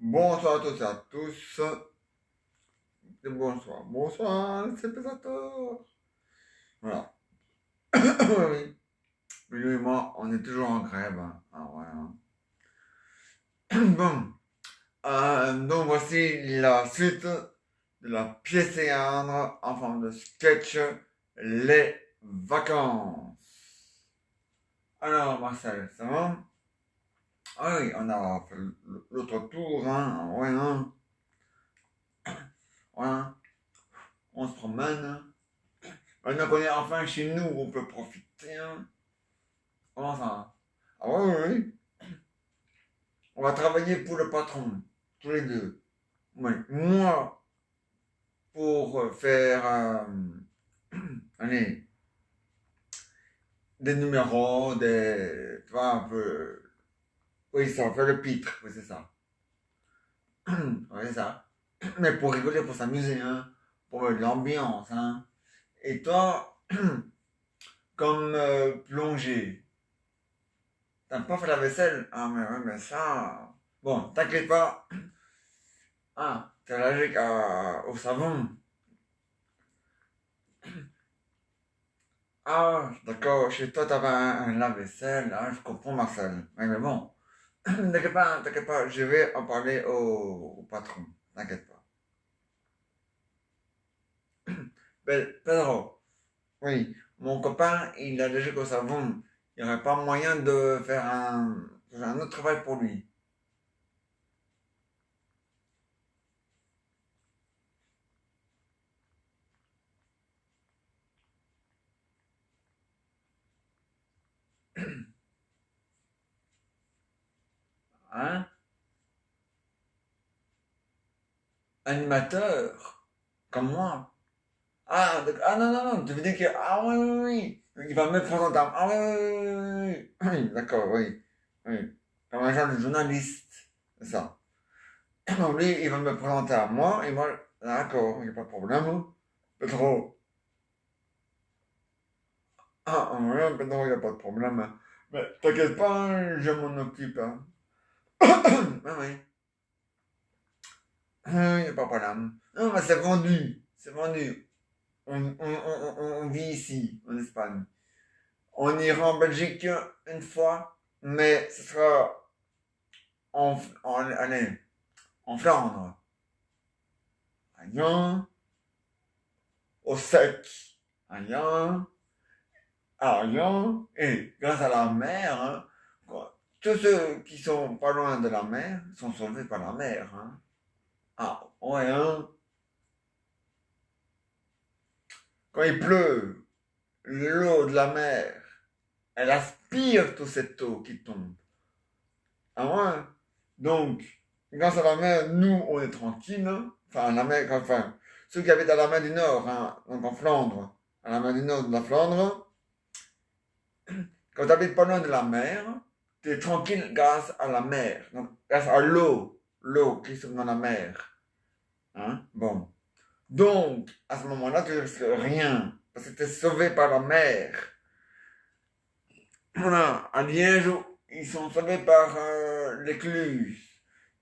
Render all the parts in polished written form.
Bonsoir à tous et à tous. Bonsoir, bonsoir, c'est Pesator. Voilà. Oui, lui et moi, on est toujours en grève, hein. Ah, voilà. Bon, donc voici la suite de la pièce théâtre en forme de sketch, les vacances. Alors, Marcel, ça va? Ah oui, on a fait l'autre tour, hein. Ouais, hein. Voilà. On se promène. Maintenant qu'on est enfin chez nous, on peut profiter, hein. Comment ça? Ah ouais, oui, oui. On va travailler pour le patron, tous les deux. Oui. Moi, pour faire, allez, des numéros, tu vois, un peu, oui, ça, faire le pitre, oui, c'est ça. Oui, c'est ça. Mais pour rigoler, pour s'amuser, hein, pour l'ambiance, hein. Et toi, comme plongée, t'as pas fait la vaisselle? Ah, mais ouais, mais ça, bon, t'inquiète pas. Ah, t'es allergique au savon. Ah, d'accord, chez toi, t'avais un lave-vaisselle, hein, je comprends, Marcel. Oui, mais bon, t'inquiète pas, je vais en parler au patron, t'inquiète pas. Pedro, oui, mon copain, il a déjà qu'au savon, il n'y aurait pas moyen de faire un autre travail pour lui. Hein? Animateur, comme moi. Ah, ah non, non, non, tu veux dire que, ah oui, oui, oui, il va me présenter, ah oui, oui, oui, oui, oui, d'accord, oui, oui, comme un genre de journaliste, c'est ça. Donc lui, il va me présenter à moi, et moi, d'accord, il n'y a pas de problème. Pedro, ouais, Pedro, il n'y a pas de problème. Mais t'inquiète pas, hein, je m'en occupe, hein. Ah oui, il n'y a pas de problème. Non, mais c'est vendu, c'est vendu. On vit ici, en Espagne. On ira en Belgique une fois, mais ce sera allez, en Flandre. À Lyon, au sec. À Lyon, et grâce à la mer, hein, quoi, tous ceux qui sont pas loin de la mer sont sauvés par la mer. Hein. Ah, ouais, hein. Quand il pleut, l'eau de la mer, elle aspire toute cette eau qui tombe. Ah ouais. Donc, grâce à la mer, nous, on est tranquille. Hein. Enfin, la mer, enfin, ceux qui habitent à la mer du Nord, hein, donc en Flandre, à la mer du Nord de la Flandre, quand tu habites pas loin de la mer, tu es tranquille grâce à la mer, donc grâce à l'eau qui se trouve dans la mer. Hein? Bon. Donc, à ce moment-là, tu risques rien, parce que tu es sauvé par la mer. Voilà, à Liège, ils sont sauvés par l'écluse.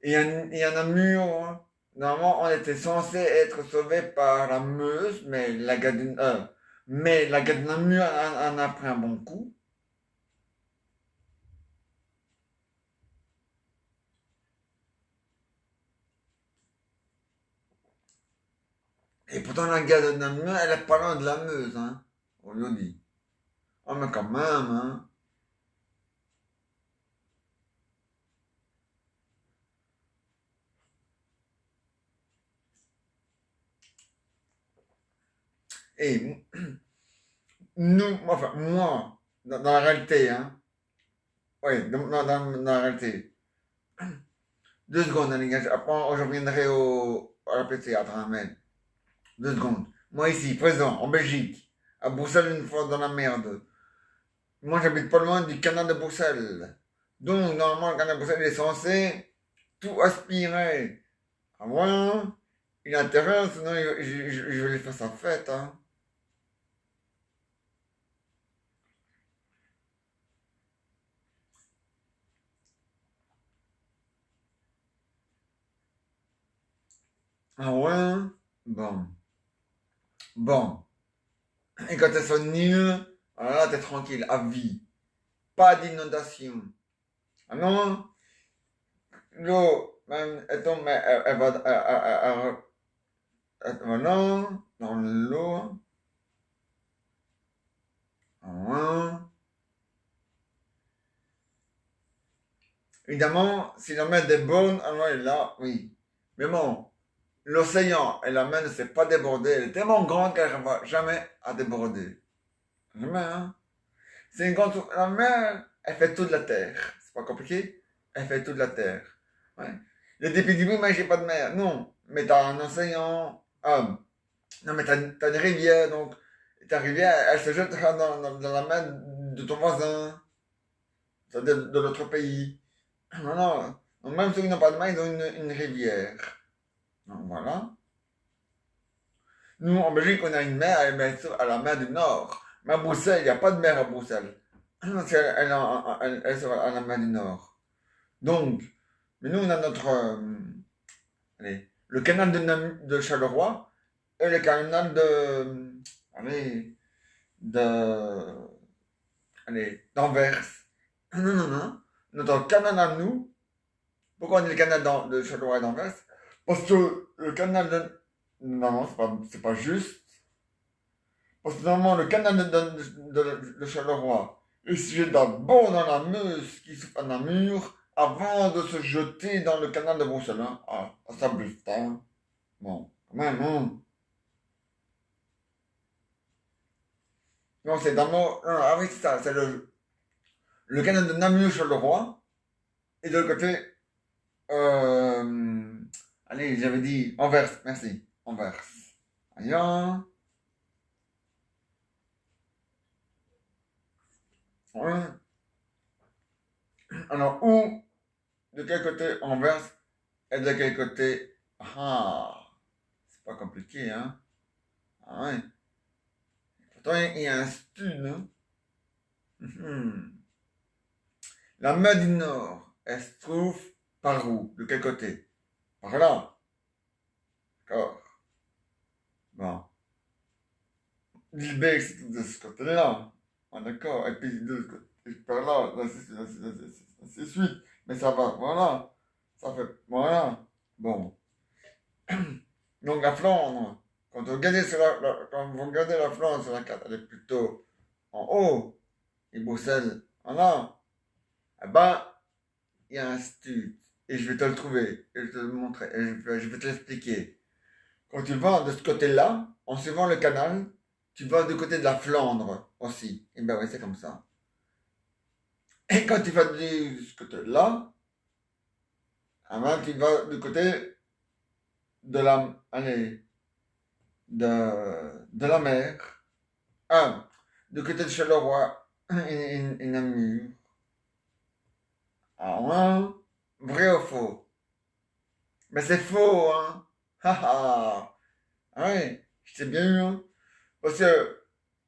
Il y en a Namur, hein. Normalement, on était censé être sauvé par la Meuse, mais la gare de Namur en a pris un bon coup. Et pourtant, la gare de Namur, elle est pas loin de la Meuse, hein. On lui dit. Oh, mais quand même, hein. Et nous, enfin, moi, dans la réalité, hein. Oui, dans la réalité. 2 secondes, hein, les gars. Après, je reviendrai à la PC, à travers. 2 secondes. Moi, ici, présent, en Belgique, à Bruxelles, une fois dans la merde. Moi, j'habite pas loin du canal de Bruxelles. Donc, normalement, le canal de Bruxelles est censé tout aspirer. Ah ouais, hein. Il a intérêt, sinon je vais lui faire sa fête, hein. Ah ouais? Bon. Bon. Et quand elles sont nulles, alors là, t'es tranquille, à vie. Pas d'inondation. Ah non? L'eau, même, elle tombe, mais elle va, voilà, dans l'eau. Ah, évidemment, si la mer déborde, alors elle est là, oui. Mais bon, l'océan et la mer ne s'est pas débordée. Elle est tellement grande qu'elle ne va jamais à déborder. Jamais, hein. C'est une grande... La mer, elle fait toute la terre. C'est pas compliqué. Elle fait toute la terre. Ouais. Il y a des pays, oui, mais j'ai pas de mer. Non. Mais t'as un océan. Ah, non, mais t'as une rivière, donc ta rivière, elle se jette dans la mer de ton voisin, c'est-à-dire de l'autre pays. Non, non. Donc, même ceux qui n'ont pas de mer, ils ont une rivière. Donc, voilà. Nous, en Belgique, on a une mer, elle est à la mer du Nord. Mais à Bruxelles, il n'y a pas de mer à Bruxelles. Parce qu'elle elle est à la mer du Nord. Donc, mais nous, on a notre. Allez, le canal de Charleroi et le canal allez, de. Allez, d'Anvers. Non, non, non. Notre canal à nous. Pourquoi on dit le canal de Charleroi et d'Anvers? Parce que le canal de. Non, non, c'est pas juste. Parce que normalement, le canal de Charleroi est sujet d'abord dans la Meuse qui souffle à Namur avant de se jeter dans le canal de Bruxelles. Hein. Ah, ça bluffe pas. Hein. Bon, quand même, hein. Non, c'est d'abord. Non, ah oui, c'est ça. C'est le canal de Namur-Charleroi. Et de l'autre côté. Euh, allez, j'avais dit Anvers. Merci. Anvers. Aïe. Ouais. Alors, où, de quel côté Anvers et de quel côté. Ah, c'est pas compliqué, hein? Ah ouais. Pourtant, il y a un stud, hein? Mhm. La mer du Nord, elle se trouve par où? De quel côté? Par là. D'accord. Bon. L'Ilbec, c'est de ce côté-là. Ah, d'accord. Et puis, par là, ainsi de suite. Mais ça va, voilà. Ça fait, voilà. Bon. Donc, la Flandre, quand vous regardez, quand vous regardez la Flandre sur la carte, elle est plutôt en haut. Et Bruxelles, voilà. Eh ben, il y a un stud. Et je vais te le trouver. Et je vais te le montrer. Et je vais te l'expliquer. Quand tu vas de ce côté-là, en suivant le canal, tu vas du côté de la Flandre aussi. Et ben oui, c'est comme ça. Et quand tu vas de ce côté-là, eh ben, tu vas du côté de la, allez, de la mer. Ah, du côté de Charleroi et Namur. Ah ouais, vrai ou faux? Mais c'est faux, hein? Haha. Ah ouais, je t'ai bien eu, hein? Parce que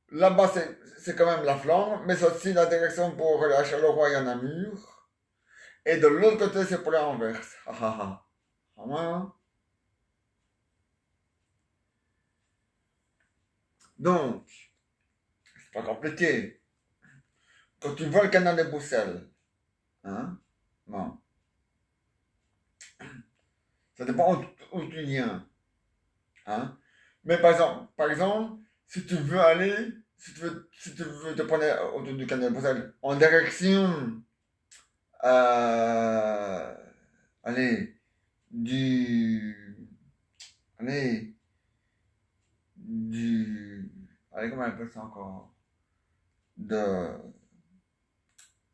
là-bas, c'est quand même la Flandre, mais c'est aussi la direction pour aller à Charleroi et à Namur. Et de l'autre côté, c'est pour les Anvers. Ah ah ah. Ah ouais, hein? Donc, c'est pas compliqué. Quand tu vois le canal de Bruxelles, hein? Bon, ça dépend où tu viens, hein? Mais par exemple, si tu veux aller, si tu veux te prendre autour du canal de Bruxelles en direction, euh, allez, du, allez, allez, comment on appelle ça encore? De,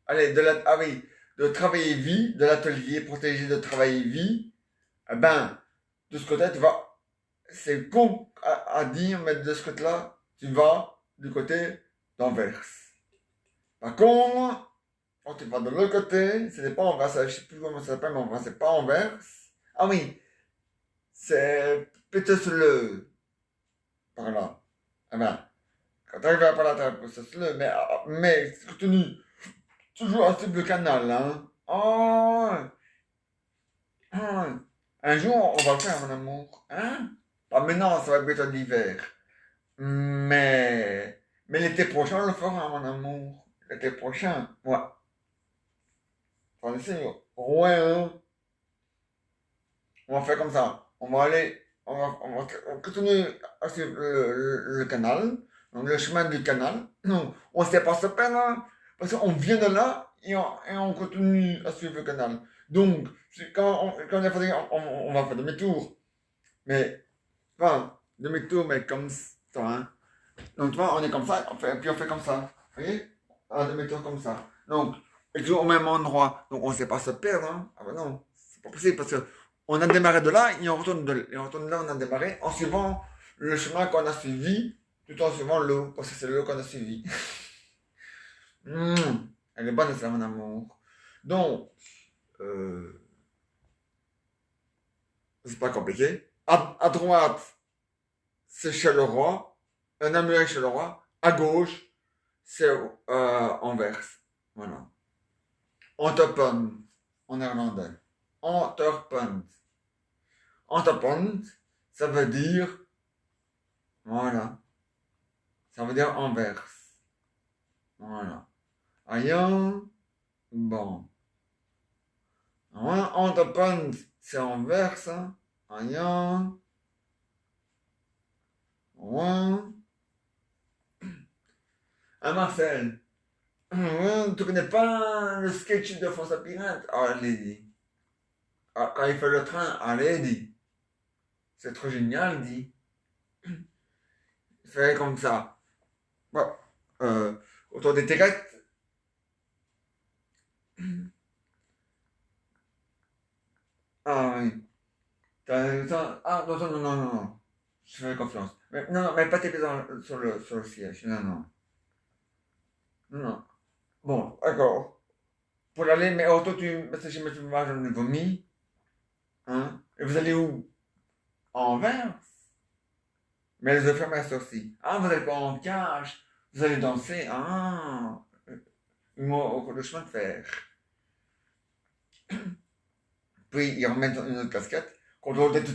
allez, ah oui, de travailler vie, de l'atelier protégé de travailler vie, eh ben, de ce côté, tu vas, c'est con à dire, mais de ce côté-là, tu vas du côté d'Anvers. Par contre, quand tu vas de l'autre côté, ce n'est pas Anvers, je ne sais plus comment ça s'appelle, mais enfin, c'est pas Anvers. Ah oui, c'est Petersle, par là. Eh ben, quand tu arrives par là, tu arrives à Petersle, mais continue toujours à suivre le canal, hein. Oh, oh. Un jour, on va le faire, mon amour. Hein? Pas maintenant, ça va être bientôt l'hiver. Mais l'été prochain, on le fera, mon amour. L'été prochain, ouais. Enfin, ouais, hein. On va faire comme ça. On va continuer à suivre le canal, donc le chemin du canal. Non, on ne sait pas se perdre, hein, parce qu'on vient de là et on continue à suivre le canal. Donc, quand il faudrait, on va faire demi-tour. Mais, enfin, demi-tour, mais comme ça, hein. Donc, tu vois, on est comme ça, puis on fait comme ça. Vous voyez? Un demi-tour comme ça. Donc, et toujours au même endroit. Donc, on ne sait pas se perdre, hein. Ah ben non, c'est pas possible parce que on a démarré de là et on retourne de là, on a démarré en suivant le chemin qu'on a suivi, tout en suivant l'eau, parce que c'est l'eau qu'on a suivi. Elle est bonne, ça, mon amour. Donc, euh, c'est pas compliqué. À droite, c'est chez le roi, un amulet chez le roi. À gauche, c'est Anvers. Voilà. Anterpunt, en néerlandais. Anterpunt. Anterpunt, ça veut dire, voilà, ça veut dire Anvers. Voilà. Ailleurs, bon. Anterpunt, c'est Anvers. Hein. Ailleurs, ouais. Ah, Marcel, tu connais pas le sketch de François Pirate? Ah, je l'ai dit. Ah, quand il fait le train, allez, dit. C'est trop génial, dit. Il fait comme ça. Bon, autour des terrettes. Ah oui. Ah non, non, non, non, non. Je fais confiance. Mais, non, non, mais pas tes pieds sur le siège. Non, non. Non, non. Bon, d'accord. Pour aller, mais auto, parce que je me suis mal, j'en ai vomi. Hein? Et vous allez où? En Anvers? Mais les ferment la sortie. Ah, vous allez pas en cage. Vous allez danser. Ah. Moi, le chemin de fer. Puis, ils remettent une autre casquette. Contrôle des tout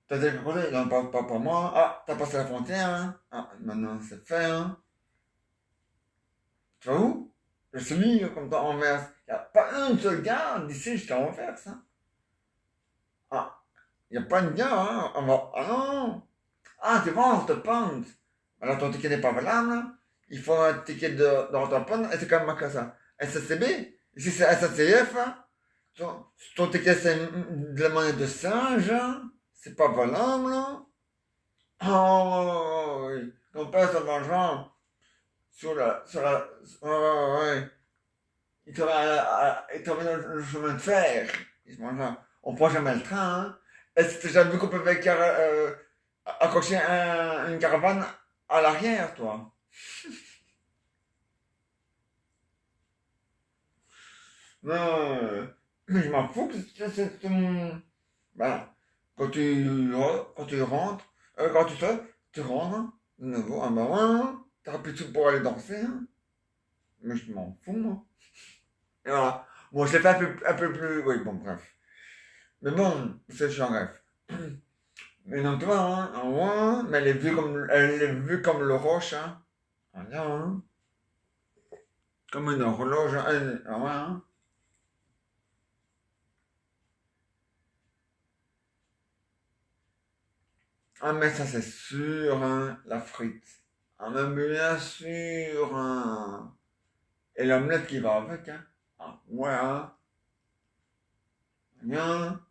t'as déjà proposé? Non, pas pour moi. Ah, t'as passé la frontière, hein? Ah, maintenant c'est fait, hein? Tu vas où? Je suis comme ça, Anvers. Il n'y a pas une seule gare d'ici jusqu'à Anvers, hein? Ah, il n'y a pas une gare, hein? Ah non! Ah, tu vas en Rotterdam. Alors ton ticket n'est pas valable, hein? Il faut un ticket de Rotterdam et c'est quand même marqué ça. SSCB? Ici c'est SNCF, hein? Ton ticket c'est de la monnaie de singe, hein? C'est pas valable, hein? Oh, oui. Ton père, son argent sur la, ouais, ouais, ouais. Il travaille dans le chemin de fer. Il se mange on prend jamais le train, hein. Est-ce que tu as déjà vu qu'on peut accrocher une caravane à l'arrière, toi? Non, mais je m'en fous que c'est mon... Voilà. Quand tu rentres, quand tu sors, tu rentres, hein, de nouveau, ah bah ouais, t'auras plus de sous pour aller danser, hein. Mais je m'en fous, moi. Et voilà. Bon, je l'ai fait un peu plus. Oui, bon, bref. Mais bon, c'est je suis en rêve. Mais non, tu vois, hein, mais elle est vue comme le roche, hein. Voilà, hein. Comme une horloge, hein. Ah ouais, hein. Ah, mais ça, c'est sûr, hein, la frite. Ah, mais bien sûr, hein. Et l'omelette qui va avec, hein. Ah, ouais, hein. Bien.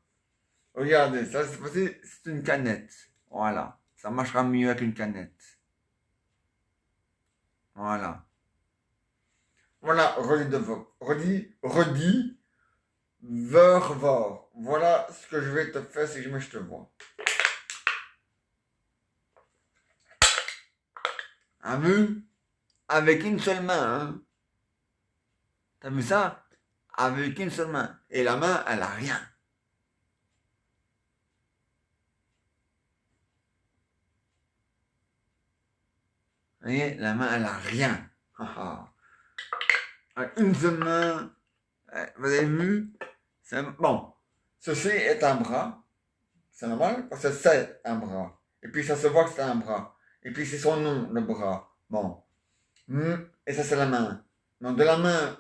Regardez, ça, c'est une canette. Voilà. Ça marchera mieux avec une canette. Voilà. Voilà, redis, voir. Voilà ce que je vais te faire si jamais je te vois. Ah vu? Avec une seule main, hein? T'as vu ça? Avec une seule main. Et la main, elle a rien. Vous voyez, la main, elle a rien. Avec une seule main, vous avez vu? Bon, ceci est un bras, c'est normal, parce que c'est un bras. Et puis ça se voit que c'est un bras. Et puis c'est son nom, le bras. Bon. Et ça c'est la main. Donc de la main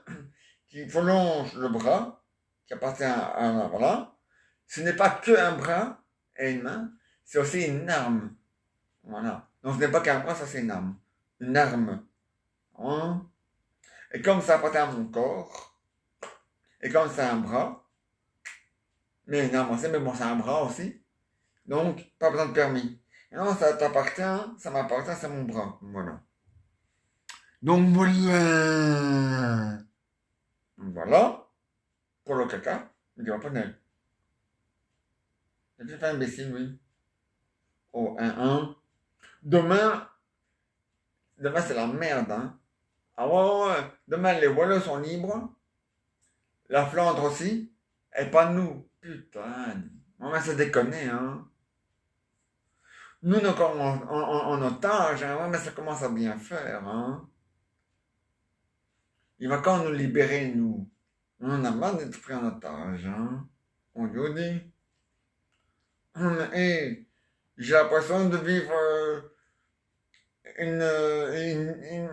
qui prolonge le bras, qui appartient à voilà, ce n'est pas que un bras et une main, c'est aussi une arme. Voilà. Donc ce n'est pas qu'un bras, ça c'est une arme. Une arme. Hein. Et comme ça appartient à mon corps, et comme c'est un bras, mais non, moi c'est, mais bon, c'est un bras aussi. Donc, pas besoin de permis. Non, ça t'appartient, ça m'appartient, c'est mon bras. Voilà. Donc voilà. Voilà. Pour le caca, il dit japonais. C'est tout un imbécile, oui. Oh, Demain, demain c'est la merde, hein. Ah ouais, ouais. Demain, les Walleux sont libres. La Flandre aussi. Et pas nous. Putain. On va se déconner, hein. Nous, nous encore en otage, hein. Ouais, mais ça commence à bien faire, hein. Il va quand nous libérer, nous. On en a marre d'être pris en otage, hein. On lui dit. Et j'ai l'impression de vivre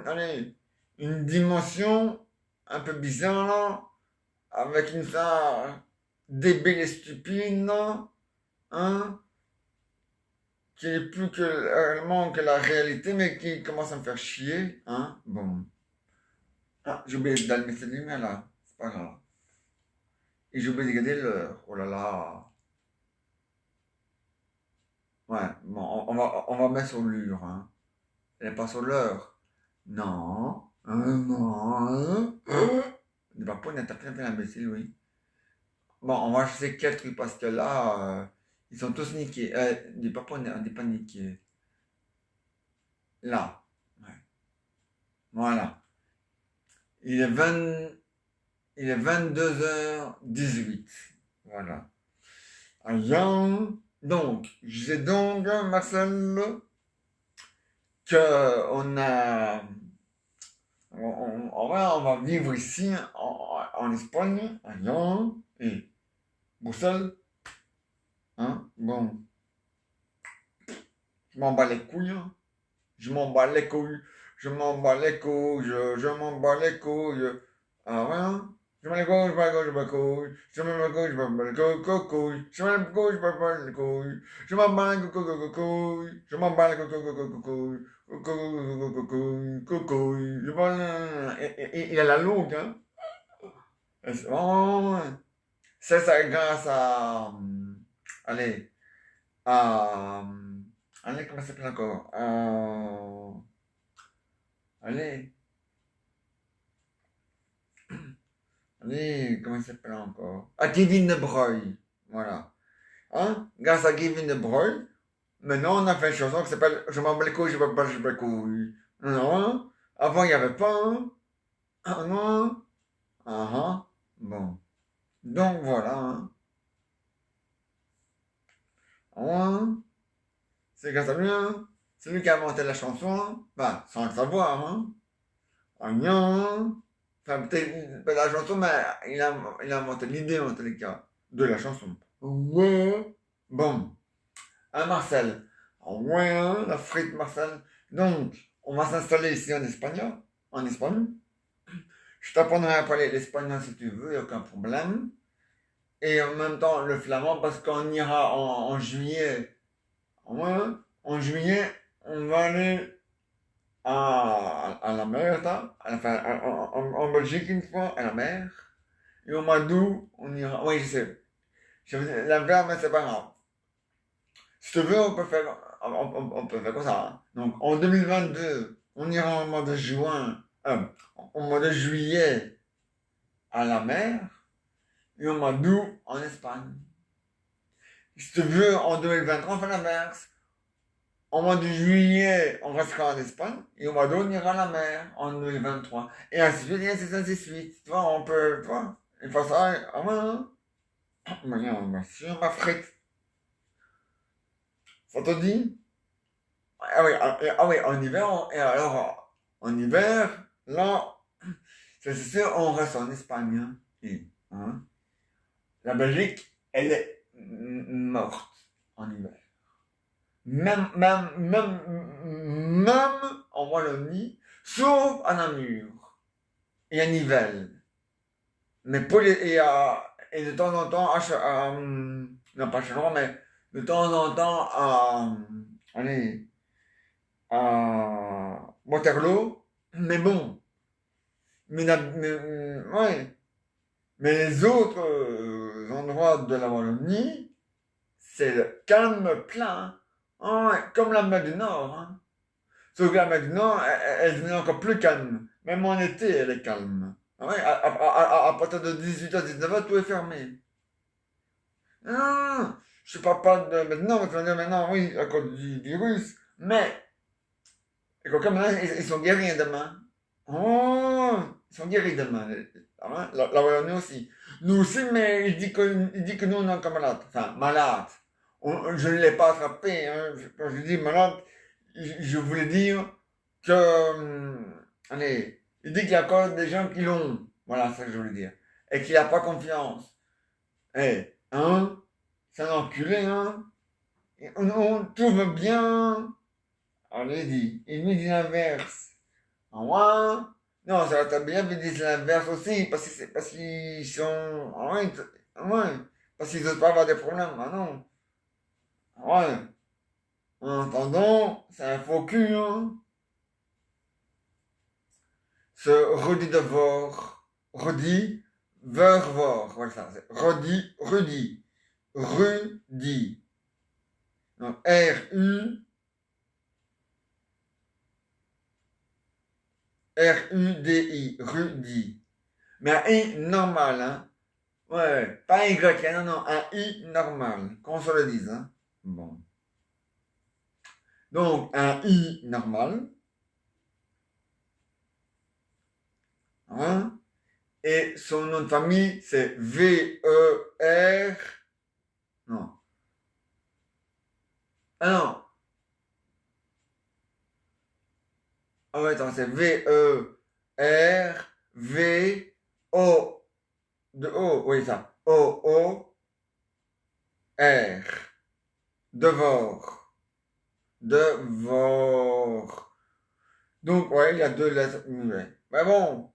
allez, une dimension un peu bizarre, là, avec une ça débile et stupide, là, hein, qui est plus que réellement que la réalité, mais qui commence à me faire chier, hein. Bon. Ah, j'ai oublié d'allumer cette lumière là, c'est pas grave. Et j'ai oublié de regarder l'heure. Oh là là. Ouais, bon, on va mettre sur l'heure, hein. Elle est pas sur l'heure. Non. Non. Des papounes, t'as fait l'imbécile, oui. Bon, on va chercher quel truc parce que là, ils sont tous niqués. Des papounes, on n'est pas niqués. Là. Ouais. Voilà. Il est 20, il est 22h18. Voilà. Alors, donc, je disais donc, Marcel, que on va vivre ici en Espagne, à Lyon et Bruxelles. Hein? Bon, je m'en bats les couilles. Hein. Je m'en bats les couilles. Je m'en bats les couilles. Je m'en bats les couilles. Ah ouais? Hein? Je m'en bats les couilles, je m'en bats les couilles. Je m'en bats les couilles, je m'en bats les couilles. Je m'en bats les couilles, je m'en bats les couilles. Je m'en bats les couilles. Je m'en bats les couilles. Coucou, il a la longue, hein. Oh, c'est ça grâce à, allez, à, allez, comment ça s'appelle encore? Allez, allez, comment ça s'appelle encore? À Kevin De Bruyne, voilà. Hein? Grâce à Kevin De Bruyne, maintenant on a fait une chanson qui s'appelle Je m'en bats les couilles, je m'en bats les couilles. Non, avant il n'y avait pas, hein? Ah non, ah ah, bon. Donc voilà, hein. Hein. C'est grâce à lui, hein. C'est lui qui a inventé la chanson, bah, sans le savoir, hein. Ah non. Enfin, peut-être pas la chanson, mais il a inventé l'idée en tous les cas de la chanson. Ouais. Bon. Hein, Marcel. Ouais, hein, la frite, Marcel. Donc, on va s'installer ici en Espagne. En Espagne. Je t'apprendrai à parler l'espagnol si tu veux, il n'y a aucun problème. Et en même temps, le flamand, parce qu'on ira en juillet. Ouais, en juillet, on va aller à la mer, là, enfin, en Belgique une fois, à la mer. Et au mois d'août, on ira. Oui, je sais. La mer, mais c'est pas grave. Si tu veux, on peut faire comme ça. Hein. Donc, en 2022, on ira au mois de juin, au mois de juillet à la mer. Et au mois d'août, en Espagne. Si tu veux, en 2023, on fait l'inverse. Au mois de juillet, on restera en Espagne. Et au mois d'août, on ira à la mer en 2023. Et ainsi de suite, et ainsi de suite. Tu vois, on peut, tu vois. Il faut ça. Ah ouais, hein. Mais non, mais si on frite. Ça te dit? Ah oui, en hiver, et alors, en hiver, là, c'est sûr, on reste en Espagne. Hein. Et, hein. la Belgique, elle est morte en hiver. Même en Wallonie, sauf à Namur et à Nivelles. Mais et de temps en temps, non pas chez moi, mais de temps en temps allez, à Waterloo. Mais bon, ouais. Mais les autres endroits de la Wallonie, c'est le calme plein, hein, ouais, comme la mer du Nord. Hein. Sauf que la mer du Nord, elle devient encore plus calme. Même en été, elle est calme. Ah ouais, à partir de 18h, 19h, tout est fermé. Ah, je ne parle pas de maintenant, parce qu'on dit maintenant, oui, à cause du virus, mais comme maintenant, ils sont guéris demain. Oh, ils sont guéris demain. Ah, la Wallonie aussi. Nous aussi, mais il dit que nous, on est encore malades. Enfin, malades. Je ne l'ai pas attrapé. Hein. Quand je dis malade, je voulais dire que, allez, il dit qu'il y a encore des gens qui l'ont. Voilà, c'est ça que je voulais dire. Et qu'il n'a pas confiance. Eh, hein, c'est un enculé, hein. Tout va bien. Allez, dit. Il me dit l'inverse. Ah ouais? Non, ça va très bien, mais ils disent l'inverse aussi, parce qu'ils sont. Ah ouais, ah ouais, parce qu'ils n'osent pas avoir des problèmes. Ah non. Ah ouais. En attendant, c'est un faux cul, hein. Ce redit de vor. Redit, vervor. Voilà ça. C'est redit, rudi. Rudi. Donc, R-U. R-U-D-I. Rudi. Mais un I normal, hein. Ouais, pas un Y, hein, non, non, un I normal. Qu'on se le dise, hein. Bon. Donc, un I normal. Hein. Et son nom de famille, c'est V-E-R. Non. Ah non. Ah ouais, attends, c'est V-E-R-V-O. De O, oui, ça. O-O-R. Devor. Devor. Donc, ouais, il y a deux lettres muettes. Mais bon,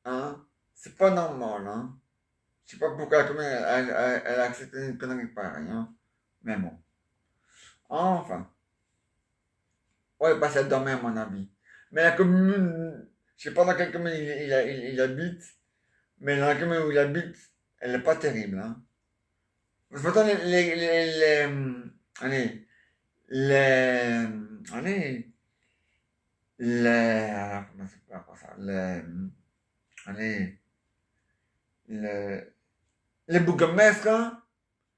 hein, c'est pas normal, hein. Je sais pas pourquoi la commune, elle a accepté une connerie pareille, hein. Mais bon. Enfin. Ouais, bah, ça dormait à mon avis. Mais la commune, je sais pas dans quelle commune il habite, mais dans la commune où il habite, elle est pas terrible, hein. Parce que pourtant, allez, les, allez, comment c'est pas ça, allez, les, les bourgmestres hein,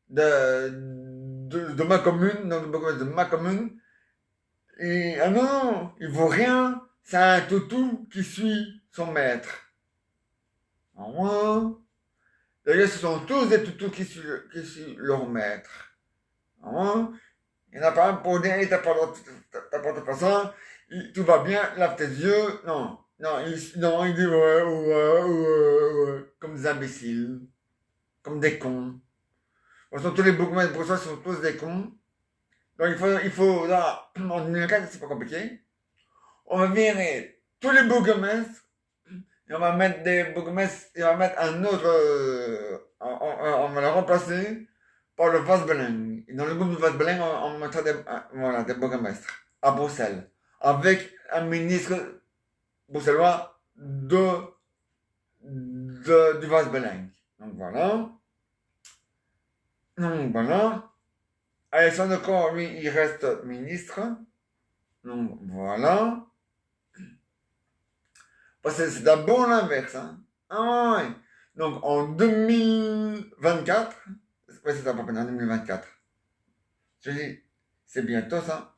de ma commune, donc le bourgmestre de ma commune, ah non, il vaut rien, c'est un toutou qui suit son maître. Ah ouais. D'ailleurs, ce sont tous des toutous qui suivent leur maître. Ah ouais. Il n'y en a pas un pour dire, t'as pas de façon, tout va bien, lave tes yeux. Non, non, il dit ouais, ouais, ouais, ouais, comme des imbéciles, comme des cons. De toute façon, tous les bourgmestres pour ça sont tous des cons. Donc là, en 2004, c'est pas compliqué. On va virer tous les bourgmestres et on va mettre des bourgmestres et on va mettre un autre, on va le remplacer par le Vasbeleng. Et dans le groupe du Vasbeleng, on mettra voilà, des bourgmestres à Bruxelles avec un ministre bruxellois du Vasbeleng. Donc voilà. Donc voilà. Alexandre Corr, lui, il reste ministre. Donc voilà. Parce que c'est d'abord l'inverse. Hein. Ah ouais. Donc en 2024, ouais, c'est à peu près en 2024. Je dis, c'est bientôt ça.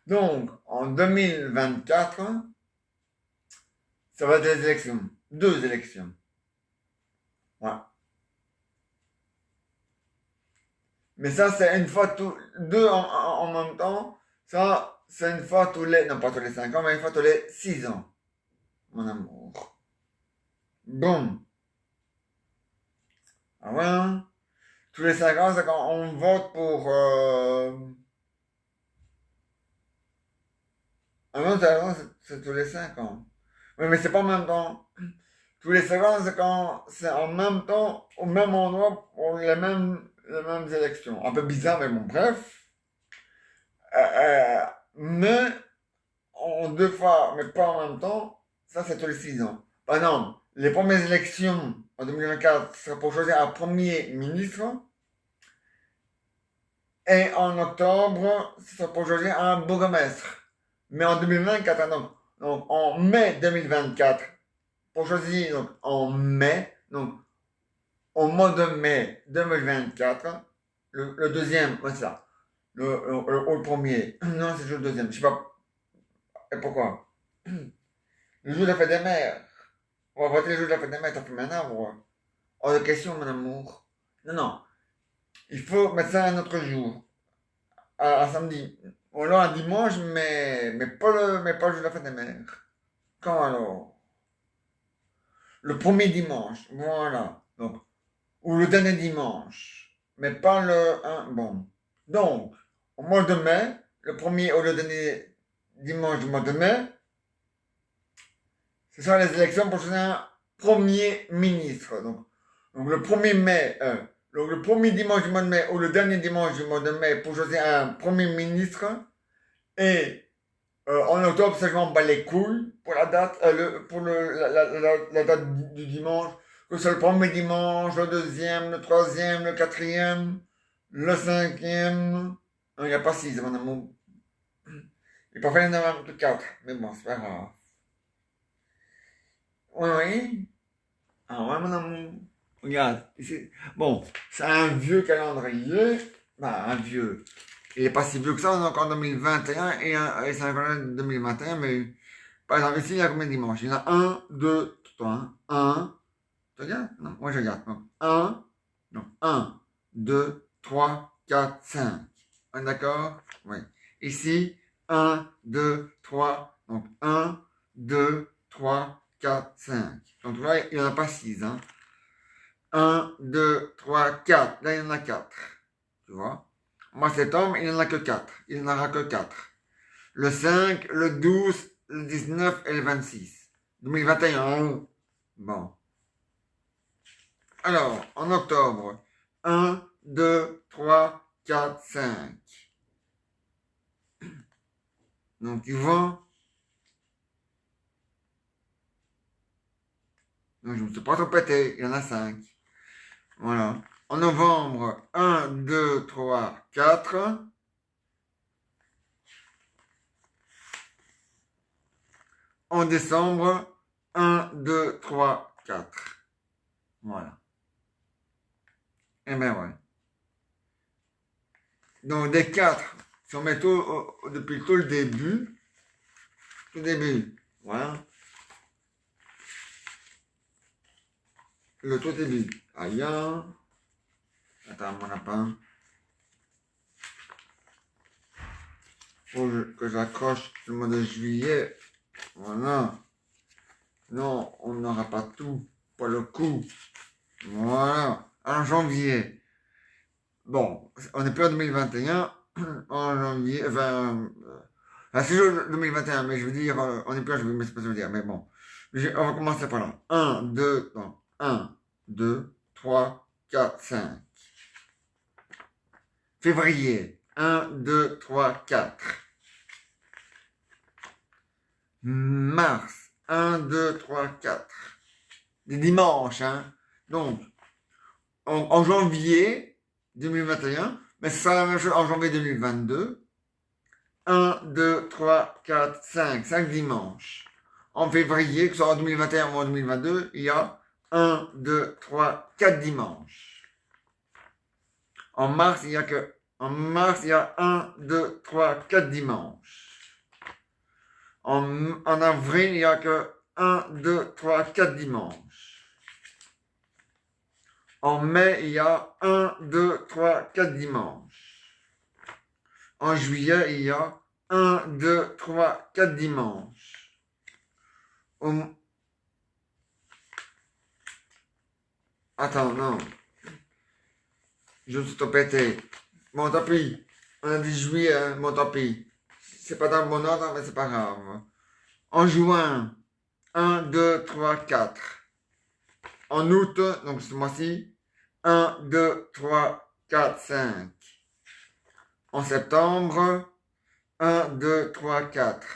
Donc en 2024, ça va être des élections. 2 élections. Voilà. Mais ça, c'est une fois deux en même temps. Ça, c'est une fois non pas tous les 5 ans, mais une fois tous les 6 ans. Mon amour. Bon. Ah ouais, hein? Tous les 5 ans, c'est quand on vote pour... Ah non, t'as raison, c'est tous les 5 ans. Oui, mais c'est pas en même temps. Tous les 5 ans, c'est quand c'est en même temps, au même endroit, pour les mêmes élections. Un peu bizarre, mais bon, bref. Mais en 2 fois, mais pas en même temps, ça c'est tous les 6 ans. Par exemple, les premières élections en 2024 sera pour choisir un premier ministre, et en octobre, ce sera pour choisir un bourgmestre. Mais en 2024, donc en mai 2024, pour choisir donc, en mai, donc au mois de mai 2024, le deuxième, ouais, c'est ça, le premier, non, c'est le deuxième, je sais pas et pourquoi. Le jour de la fête des mères. On va voter le jour de la fête des mères, t'as fait maintenant, moi. Hors de question, mon amour. Non, non. Il faut mettre ça un autre jour. À samedi. Ou alors un dimanche, mais pas le jour de la fête des mères. Quand alors? Le premier dimanche. Voilà. Donc, ou le dernier dimanche. Mais pas le un. Bon. Donc, au mois de mai, le premier ou le dernier dimanche du mois de mai, ce sont les élections pour choisir un premier ministre. Donc le 1er mai, donc le premier dimanche du mois de mai ou le dernier dimanche du mois de mai pour choisir un premier ministre. Et en octobre, ça je m'en bats les couilles pour la date, la date du dimanche. Que c'est le premier dimanche, le deuxième, le troisième, le quatrième, le cinquième. Non, il n'y a pas six, mon amour. Il peut faire même que quatre. Mais bon, c'est pas grave. Oui, oui. Ah ouais, mon amour. Regarde, bon, c'est un vieux calendrier. Bah, un vieux. Il est pas si vieux que ça, on est encore en 2021 et c'est encore en 2021, mais par exemple, ici, il y a combien de dimanches? Il y en a un, deux, trois, un. Tu regardes? Non, moi je regarde. Donc, un, deux, trois, quatre, cinq. On est d'accord? Oui. Ici, un, deux, trois. Donc, un, deux, trois, quatre, cinq. Donc là, il n'y en a pas six, hein. Un, deux, trois, quatre. Là, il y en a quatre. Tu vois? Moi, cet homme, il n'y en a que quatre. Il n'en aura que quatre. Le 5, le 12, le 19 et le 26. 2021. Bon. Alors, en octobre, un, deux, trois, quatre, cinq. Donc, tu vois? Donc, je ne me suis pas trop pété. Il y en a 5. Voilà. En novembre, un, deux, trois, quatre. En décembre, un, deux, trois, quatre. Voilà. Et ben ouais. Donc, des 4, si on met tout, depuis tout le début, voilà, le tout début. Aïe, attends, mon lapin. Faut que j'accroche le mois de juillet. Voilà. Non, on n'aura pas tout, pas le coup. Voilà. En janvier. Bon, on n'est plus en 2021. En janvier, enfin, c'est toujours 2021, mais je veux dire, on n'est plus en janvier, mais c'est pas ce que je veux dire, mais bon. On va commencer par là. 1, 2, non. 1, 2, 3, 4, 5. Février. 1, 2, 3, 4. Mars. 1, 2, 3, 4. Des dimanches, hein. Donc, en janvier 2021, mais ce sera la même chose en janvier 2022. 1, 2, 3, 4, 5. 5 dimanches. En février, que ce soit en 2021 ou en 2022, il y a 1, 2, 3, 4 dimanches. En mars, il y a 1, 2, 3, 4 dimanches. En avril, il n'y a que 1, 2, 3, 4 dimanches. En mai, il y a 1, 2, 3, 4 dimanches. En juillet, il y a 1, 2, 3, 4 dimanches. Attends, non. je me suis tout pété. Bon, tant pis. On a dit juillet, hein, bon, tant pis. C'est pas dans le bon ordre, mais c'est pas grave. En juin, 1, 2, 3, 4. En août, donc ce mois-ci, 1, 2, 3, 4, 5. En septembre, 1, 2, 3, 4.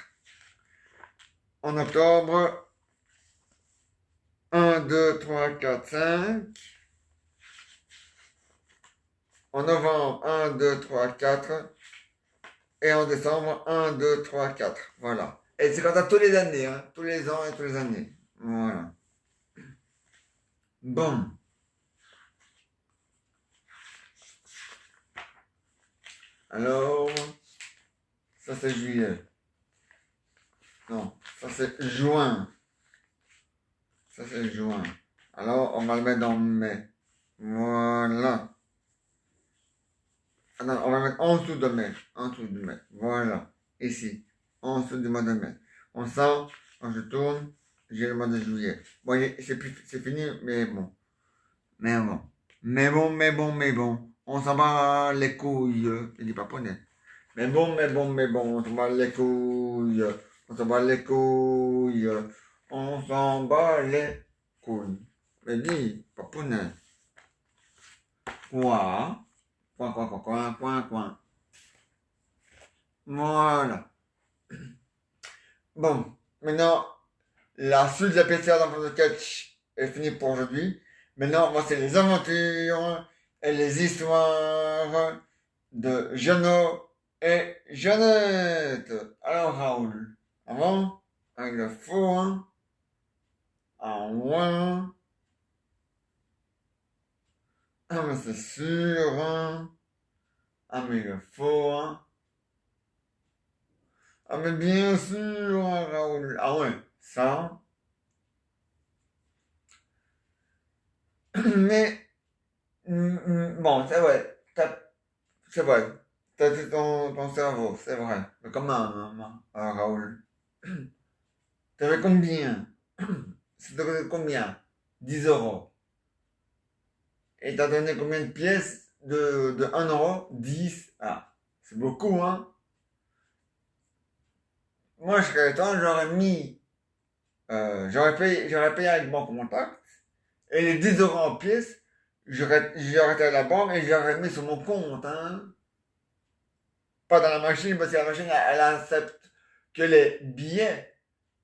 En octobre, 1, 2, 3, 4, 5. En novembre, 1, 2, 3, 4. Et en décembre, 1, 2, 3, 4. Voilà. Et c'est comme ça tous les années, hein, tous les ans et tous les années. Voilà. Bon. Alors, ça c'est juillet. Non, ça c'est juin. Ça c'est juin. Alors, on va le mettre dans mai. Voilà. Ah non, on va le mettre en dessous de mai. En dessous de mai. Voilà. Ici. En dessous du mois de mai. On sent, quand je tourne, j'ai le mois de juillet. Bon, c'est fini, mais bon. Mais bon. Mais bon. On s'en bat les couilles. Il dit japonais. Mais bon, on s'en bat les couilles. On s'en bat les couilles. On s'en bat les couilles. Mais dis, japonais. Quoi? Quoi. Voilà. Bon, maintenant, la suite de la PCR dans le sketch est finie pour aujourd'hui. Maintenant, moi, c'est les aventures et les histoires de Jeannot et Jeannette. Alors, Raoul, avant, avec le four, en moins. Ah, mais c'est sûr, hein. Ah, mais le four. Ah, mais bien sûr, hein, Raoul. Ah ouais, ça. Mais, bon, c'est vrai. C'est vrai. T'as tout ton cerveau, c'est vrai. Mais comment, maman, Raoul? T'avais combien? C'était combien? 10 €. Et t'as donné combien de pièces de 1 €? 10. Ah, c'est beaucoup, hein? Moi, je serais temps, j'aurais mis, j'aurais payé avec Banque Contact. Et les 10 € en pièces, j'aurais été à la banque et j'aurais mis sur mon compte, hein? Pas dans la machine, parce que la machine, elle accepte que les billets.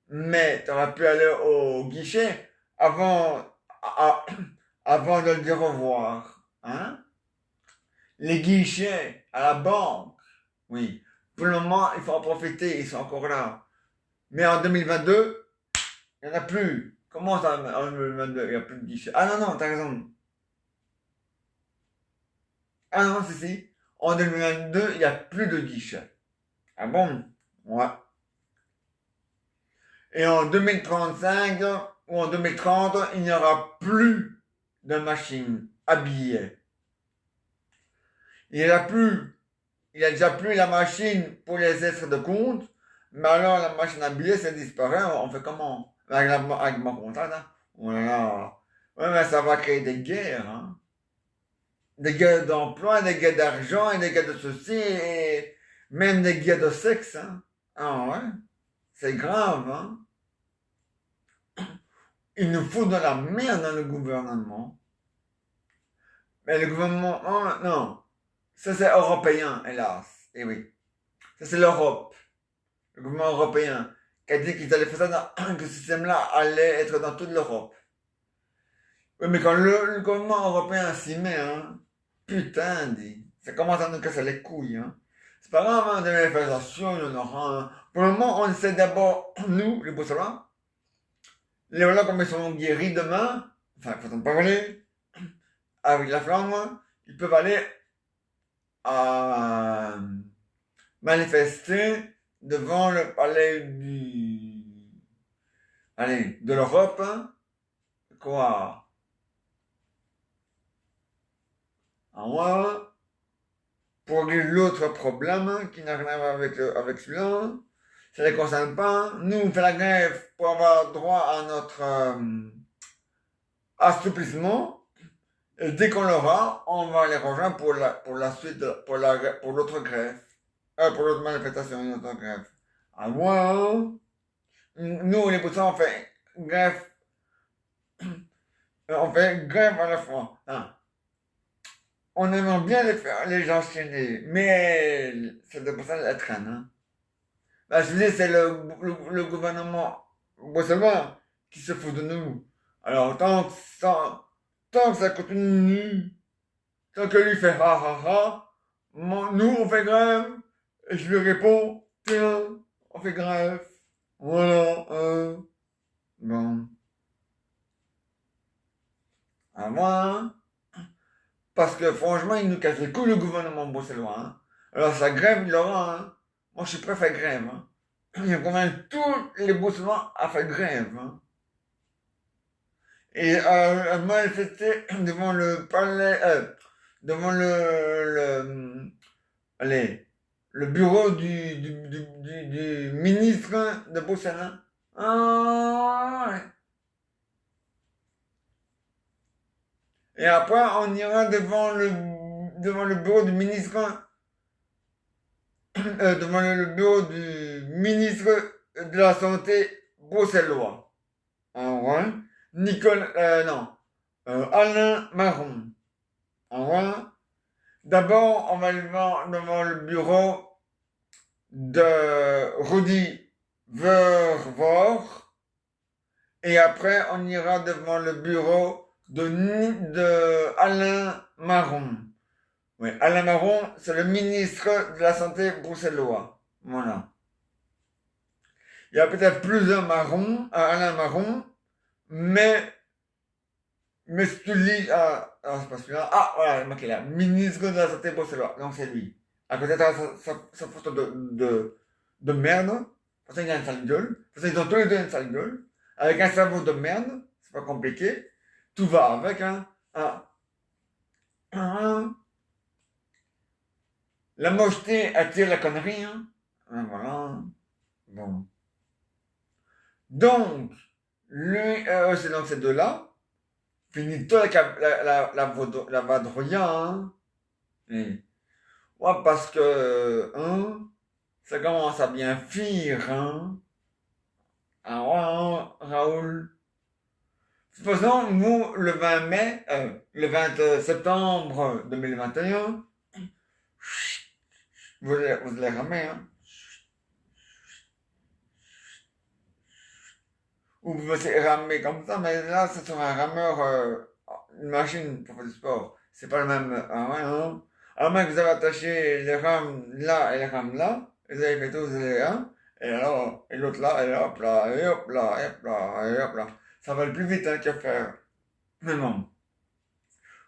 Mais tu aurais pu aller au guichet avant, avant de le dire au revoir. Hein? Les guichets à la banque, oui. Pour le moment, il faut en profiter, ils sont encore là. Mais en 2022, il n'y en a plus. Comment ça, en 2022, il n'y a plus de guichets? Ah non, t'as raison. Ah non, si. En 2022, il n'y a plus de guichets. Ah bon? Ouais. Et en 2035 ou en 2030, il n'y aura plus de machines à billets. Il n'y a plus, il n'y a déjà plus la machine pour les extraits de compte, mais alors la machine à billets, ça disparaît, on fait comment? Avec mon comptable, hein? Oh là là. Ouais, mais ça va créer des guerres, hein? Des guerres d'emploi, des guerres d'argent, et des guerres de ceci, et même des guerres de sexe, hein? Ah ouais? C'est grave, hein? Il nous faut de la merde dans le gouvernement. Mais le gouvernement, oh, non, ça c'est européen, hélas. Et oui, ça c'est l'Europe, le gouvernement européen, qui a dit qu'ils allaient faire ça, que ce système-là allait être dans toute l'Europe. Oui, mais quand le gouvernement européen s'y met, hein, putain, dit, ça commence à nous casser les couilles, hein. C'est pas grave, hein, des manifestations, il y en aura, hein. Pour le moment, on essaie d'abord, nous, les Bruxellois, les voilà comme ils sont guéris demain, enfin, il faut en parler, avec la flamme, ils peuvent aller à manifester devant le palais de l'Europe, hein, quoi, en moi, pour régler l'autre problème hein, qui n'a rien à voir avec celui-là, ça ne les concerne pas. Nous, on fait la grève pour avoir droit à notre assouplissement, Et dès qu'on l'aura, on va les rejoindre pour la suite, pour l'autre greffe. Pour l'autre manifestation, une autre greffe. Ah ouais, nous, les poussins, on fait greffe à la fois. Hein. On aimerait bien les faire, les enchaîner, mais c'est de pour ça la traîne. Hein. Bah, je dis, c'est le gouvernement bruxellois qui se fout de nous. Alors, tant que ça continue, tant que lui fait ha ha ha, nous on fait grève, et je lui réponds, tiens, on fait grève. Voilà, bon. À moi, parce que franchement, il nous casse les couilles le gouvernement bruxellois. Hein. Alors, sa grève, il aura, hein. Moi, je suis prêt à faire grève. Hein. Il convainc tous les bruxellois à faire grève. Hein. Et à manifester devant le palais, devant allez, le bureau du ministre de Bruxelles. Hein. Ah, ouais. Et après, on ira devant le bureau du ministre, devant le bureau du ministre de la Santé bruxellois. Ah, ouais. Non, Alain Marron. Ah, ouais. D'abord, on va aller devant le bureau de Rudy Vervoort. Et après, on ira devant le bureau de Alain Marron. Oui, Alain Marron, c'est le ministre de la Santé bruxellois. Voilà. Il y a peut-être plusieurs Alain Marron, mais si tu lis, c'est pas celui-là. Ah, voilà, il est marqué là. Ministre de la Santé bruxellois. Donc c'est lui. À côté de sa photo de merde. Parce qu'il a une sale gueule. Parce qu'ils ont tous les deux une sale gueule. Avec un cerveau de merde. C'est pas compliqué. Tout va avec, hein. La mocheté attire la connerie, hein. Voilà. Bon. Donc, lui, c'est donc ces deux-là. Finito avec la vadrouilla, hein. Et, ouais, parce que, hein, ça commence à bien fuir, hein. Ah ouais, hein, Raoul. De toute façon, nous, le 20 septembre 2021, vous les ramez, hein. Ou vous pouvez ramer comme ça, mais là, c'est sur un rameur, une machine pour faire du sport. C'est pas le même, ah ouais, hein. À moins que vous avez attaché les rames là et les rames là, et vous avez fait tous les uns, et alors, et l'autre là, et hop là, et hop là, et hop là, et hop là. Ça va le plus vite, hein, qu'à faire. Mais non.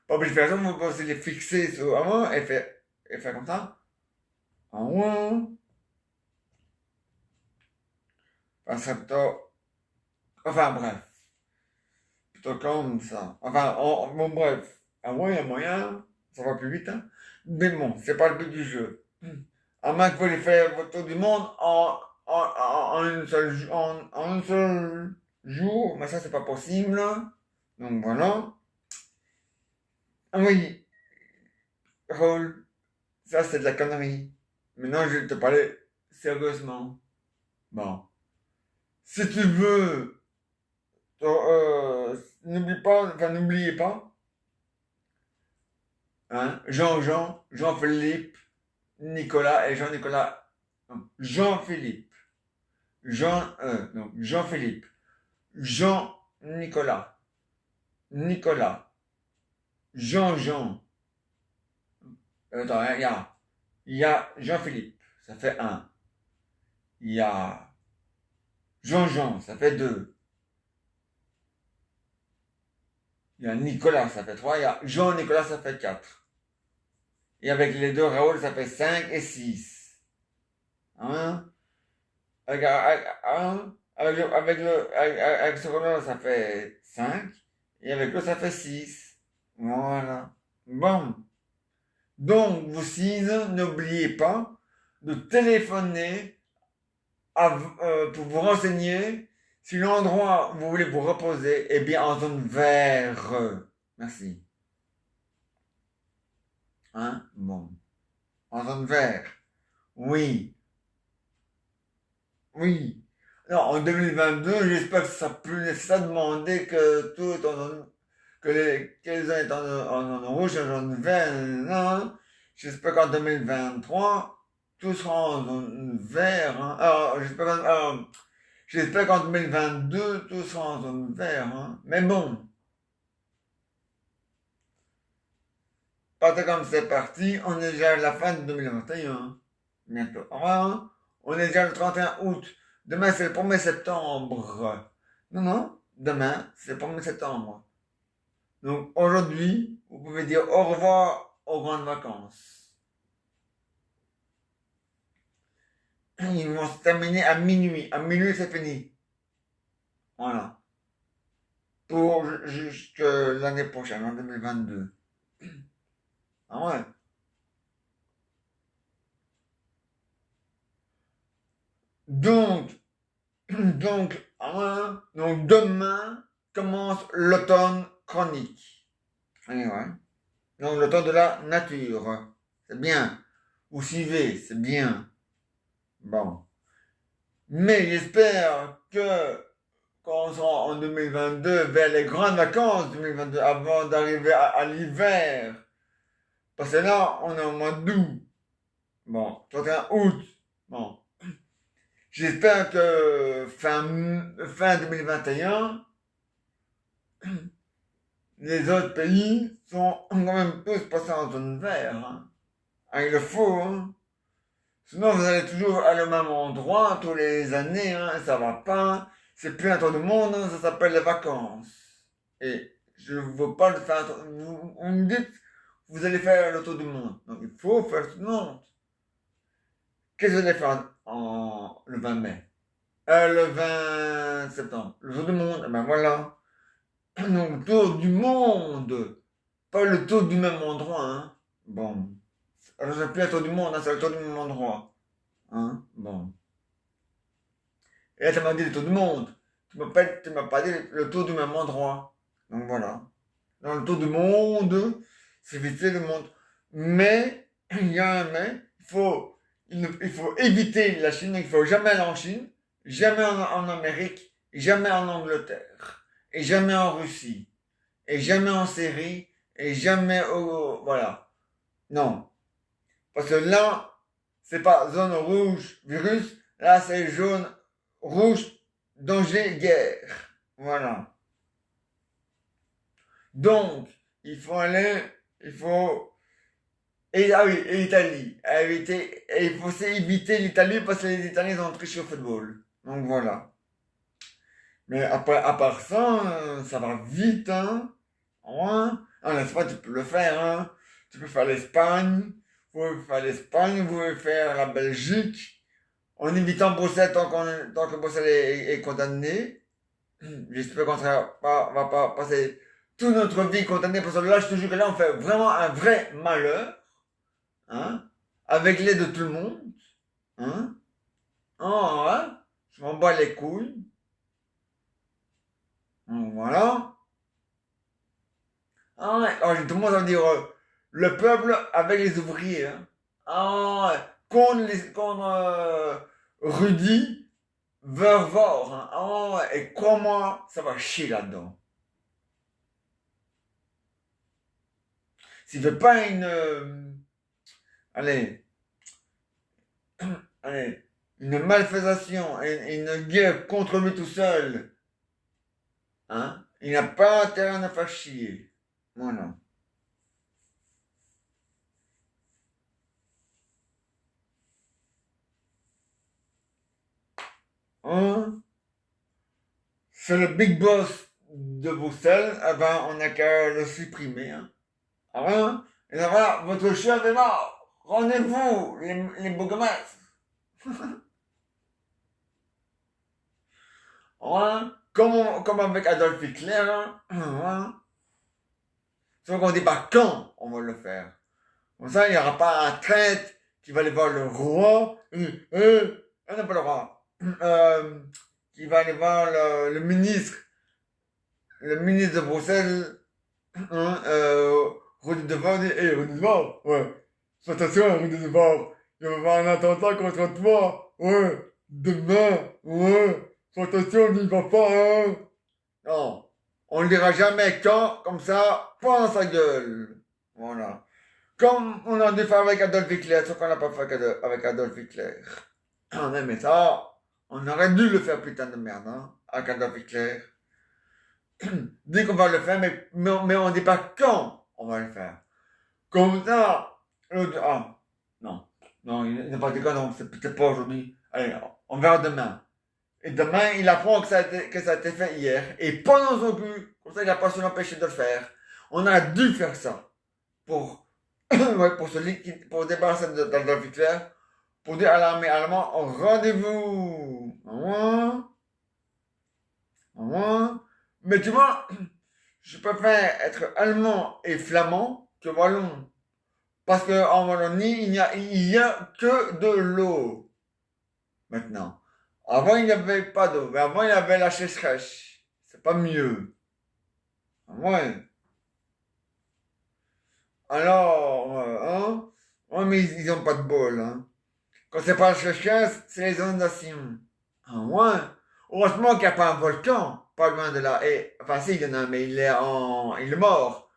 Pas obligé de faire ça, vous pouvez aussi les fixer sur avant et faire comme ça. En haut. Ça serait plutôt, enfin bref, plutôt comme ça. Enfin, bon bref. Ah ouais, il y a moyen, ça va plus vite, hein. Mais bon, c'est pas le but du jeu. À moins que vous voulez faire votre tour du monde en un seul jour, mais ça c'est pas possible. Donc voilà. Ah oui, Raoul, ça c'est de la connerie. Maintenant je vais te parler sérieusement. Bon. Si tu veux, n'oubliez pas, hein, Jean-Philippe, Nicolas et Jean-Nicolas, non, Jean-Philippe, donc Jean-Philippe, Jean-Nicolas, Nicolas, Jean-Jean, attends, il y a Jean-Philippe, ça fait un, il y a Jean-Jean, ça fait deux, il y a Nicolas, ça fait trois, il y a Jean-Nicolas, ça fait quatre, et avec les deux Raoul, ça fait 5 et 6, hein? Avec ce roller, ça fait 5. Et avec l'autre, ça fait 6. Voilà. Bon. Donc, vous 6, n'oubliez pas de téléphoner pour vous renseigner si l'endroit où vous voulez vous reposer est bien en zone vert. Merci. Hein? Bon. En zone verte. Oui. Oui. Non, en 2022, j'espère que ça sera plus nécessaire de demander que tout est en zone, que les zones est en zone rouge, en zone verte, non. J'espère qu'en 2023, tout sera en zone verte, hein. J'espère qu'en 2022, tout sera en zone verte, hein. Mais bon, partez comme c'est parti, on est déjà à la fin de 2021. Bientôt. Au revoir, hein. On est déjà le 31 août. Demain, c'est le 1er septembre. Non, non, demain, c'est le 1er septembre. Donc aujourd'hui, vous pouvez dire au revoir aux grandes vacances. Ils vont se terminer à minuit. À minuit, c'est fini. Voilà. Pour jusque l'année prochaine, en 2022. Ah ouais. Donc, donc demain commence l'automne chronique. Et ouais. Donc l'automne de la nature. C'est bien. Vous suivez, c'est bien. Bon. Mais j'espère que quand on sera en 2022, vers les grandes vacances 2022, avant d'arriver à l'hiver, parce que là, on est au mois d'août. Bon, 31 août. Bon. J'espère que fin 2021, les autres pays sont quand même tous passés en zone verte, hein. Ah, il le faut, hein. Sinon, vous allez toujours à le même endroit tous les années, hein, ça va pas. C'est plus un tour du monde, hein, ça s'appelle les vacances. Et je ne veux pas le faire. Vous me dites, vous allez faire le tour du monde. Donc il faut faire le tour du monde. Qu'est-ce que vous allez faire le 20 mai? Le 20 septembre. Le tour du monde, eh ben voilà. Donc le tour du monde. Pas le tour du même endroit, hein. Bon. Alors c'est plus un tour du monde, hein, c'est le tour du même endroit. Hein? Bon. Et là, tu m'as dit le tour du monde. Tu m'as pas dit le tour du même endroit. Donc voilà. Dans le tour du monde, c'est visiter le monde. Mais, il y a un mais, il faut éviter la Chine. Il ne faut jamais aller en Chine, jamais en Amérique, jamais en Angleterre, et jamais en Russie, et jamais en Syrie, et jamais voilà. Non. Parce que là, c'est pas zone rouge virus, là c'est jaune rouge danger guerre. Voilà. Donc, il faut aller, il faut et ah oui, et l'Italie. Et il faut aussi éviter l'Italie parce que les Italiens ont triché au football. Donc voilà. Mais après, à part ça, ça va vite, hein. Ouais. En Espagne, tu peux le faire, hein. Tu peux faire l'Espagne. Vous pouvez faire l'Espagne, vous pouvez faire la Belgique. En évitant Bruxelles tant que Bruxelles est condamné. J'espère qu'on va pas passer toute notre vie condamné parce que là, je te jure que là, on fait vraiment un vrai malheur. Hein, avec l'aide de tout le monde, hein, oh, ouais, je m'en bats les couilles, donc, voilà, ah, ouais. Alors, tout le monde va dire le peuple avec les ouvriers, hein. Ah, ouais. Contre Rudy Vervor, hein. Ah, ouais. Et crois-moi, ça va chier là-dedans. S'il fait pas allez, allez, une malfaisation et une guerre contre lui tout seul, hein, il n'a pas intérêt à nous faire chier. Voilà. Hein, c'est le big boss de Bruxelles, eh ben, on n'a qu'à le supprimer, hein. Hein? Et là, voilà, votre chef est mort. Rendez-vous, les bourgmestres. Hein? Comme avec Adolf Hitler, hein? Hein? Sauf qu'on dit pas quand on va le faire. Comme ça, il n'y aura pas un traître qui va aller voir le roi. Non, pas le roi. Qui va aller voir le ministre de Bruxelles, hein, Rudy rue de Var dit, hé, rue de Var, ouais, fais attention, rue de Var, il va y avoir un attentat contre toi, ouais, demain, ouais, fais attention, n'y va pas, hein. Non, on ne dira jamais quand, comme ça, point dans sa gueule. Voilà. Comme on a dû faire avec Adolf Hitler, sauf qu'on n'a pas fait avec Adolf Hitler. On aimait ça. On aurait dû le faire, putain de merde, hein, avec Adolf Hitler. Dit qu'on va le faire, mais on ne dit pas quand on va le faire. Comme ça, ah, non, non, il n'a pas dit quoi, non, c'est peut-être pas aujourd'hui. Allez, on verra demain. Et demain, il apprend que ça a été fait hier. Et pendant son cul, comme ça, il n'a pas se l'empêcher de le faire. On a dû faire ça. Pour, ouais, pour débarrasser d'Adolf Hitler. Pour dire à l'armée allemande, rendez-vous. Mais tu vois, je préfère être allemand et flamand que wallon. Parce qu'en Wallonie, il y a que de l'eau. Maintenant. Avant, il n'y avait pas d'eau. Mais avant, il y avait la sécheresse. C'est pas mieux. Ouais. Alors, hein? Ouais, mais ils ont pas de bol, hein. Quand c'est pas la sécheresse, c'est les inondations. Ah ouais. Heureusement qu'il n'y a pas un volcan. Pas loin de là. Et, enfin, si, il y en a un, mais il est mort.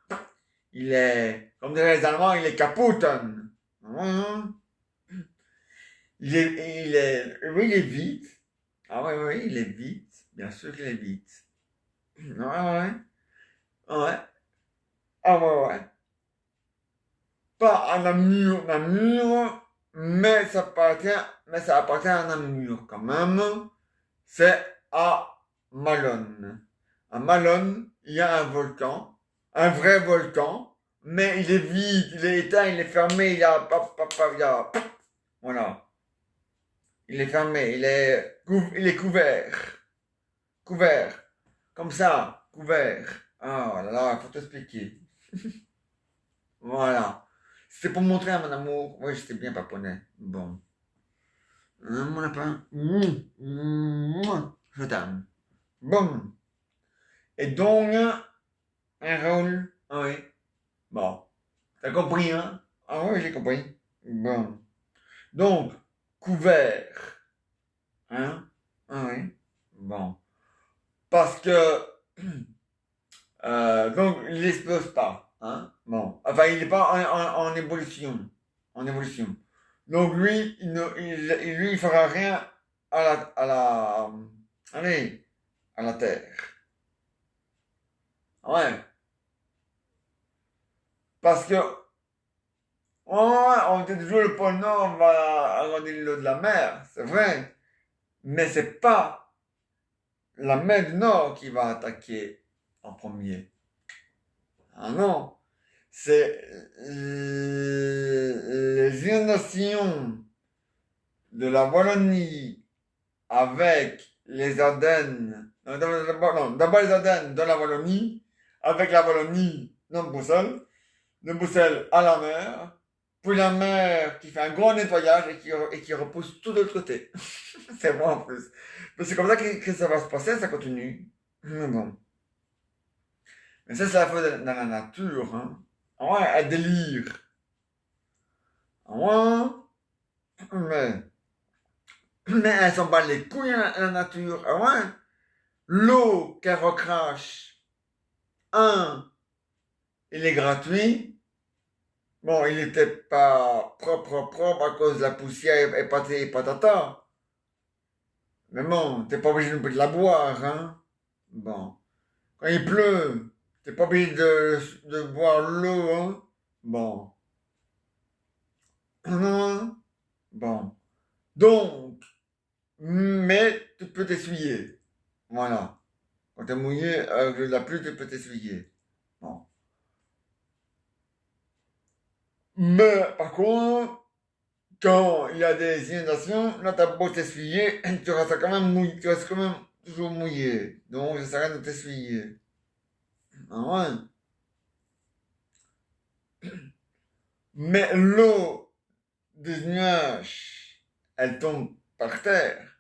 Il est, comme diraient les Allemands, il est kaputten. Hein? Oui, il est vite. Ah ouais, ouais, il est vite. Bien sûr qu'il est vite. Ouais, ouais, ouais. Ah ouais, ouais. Pas à Namur, mais ça appartient à Namur quand même. C'est à Malone. À Malone, il y a un volcan, un vrai volcan, mais il est vide, il est éteint, il est fermé, voilà. Il est fermé, il est couvert. Couvert. Comme ça, couvert. Ah là là, faut t'expliquer. Voilà. C'était pour montrer à mon amour. Oui, j'étais bien paponné. Bon. Hein, mon lapin. Je t'aime. Bon. Et donc, un rôle. Ah oui. Bon. T'as compris, hein? Ah oui, j'ai compris. Bon. Donc, couvert. Hein? Ah oui. Bon. Parce que donc, il n'explose pas. Hein? Bon. Enfin, il n'est pas en évolution. En évolution. Donc, lui, lui, il fera rien allez, à la Terre. Ouais. Parce que, ouais, on était toujours le pôle Nord, on va agrandir l'eau de la mer. C'est vrai. Mais c'est pas la mer du Nord qui va attaquer en premier. Ah non. C'est les inondations de la Wallonie avec les Ardennes, non, d'abord les Ardennes de la Wallonie, avec la Wallonie, non de Bruxelles à la mer, puis la mer qui fait un gros nettoyage et qui repousse tout de l'autre côté. C'est bon en plus. Mais c'est comme ça que ça va se passer, ça continue. Mais bon. Mais ça, c'est la faute dans la nature, hein. Ah ouais, elle délire. Ah ouais, mais elle s'en bat les couilles, la nature. Ah ouais, l'eau qu'elle recrache, il est gratuit. Bon, il n'était pas propre à cause de la poussière et patata. Mais bon, t'es pas obligé de la boire, hein. Bon. Quand il pleut, t'es pas obligé de boire l'eau, hein. Bon. Hein? Bon. Donc, mais tu peux t'essuyer. Voilà. Quand t'es mouillé, avec de la pluie, tu peux t'essuyer. Bon. Mais, par contre, quand il y a des inondations, là, t'as beau t'essuyer, tu restes quand même mouillé, tu restes quand même toujours mouillé. Donc, ça sert à rien de t'essuyer. Ah ouais. Mais l'eau des nuages, elle tombe par terre.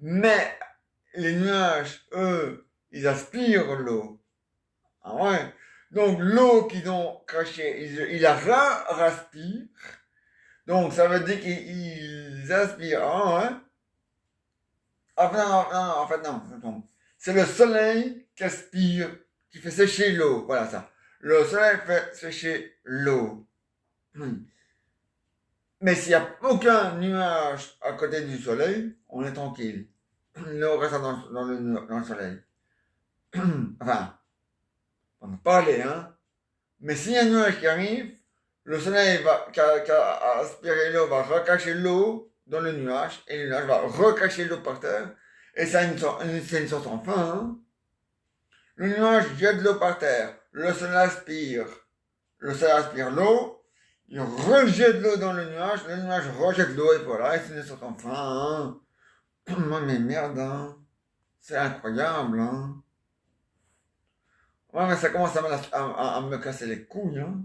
Mais les nuages, eux, ils aspirent l'eau. Ah ouais. Donc, l'eau qu'ils ont crachée, ils la raspirent. Donc, ça veut dire qu'ils aspirent. Hein? En fait, non. C'est le soleil qui aspire, qui fait sécher l'eau. Voilà ça. Le soleil fait sécher l'eau. Mais s'il n'y a aucun nuage à côté du soleil, on est tranquille. L'eau reste dans le soleil. Enfin, on va parler, hein. Mais s'il y a un nuage qui arrive, le soleil qui a aspiré l'eau va recacher l'eau dans le nuage, et le nuage va recacher l'eau par terre, et c'est une sorte sans fin, hein. Le nuage jette l'eau par terre, le soleil aspire l'eau, il rejette l'eau dans le nuage rejette l'eau, et voilà, et c'est une sorte sans fin, hein. Mais merde, hein. C'est incroyable, hein. Ouais, mais ça commence à me casser les couilles, hein.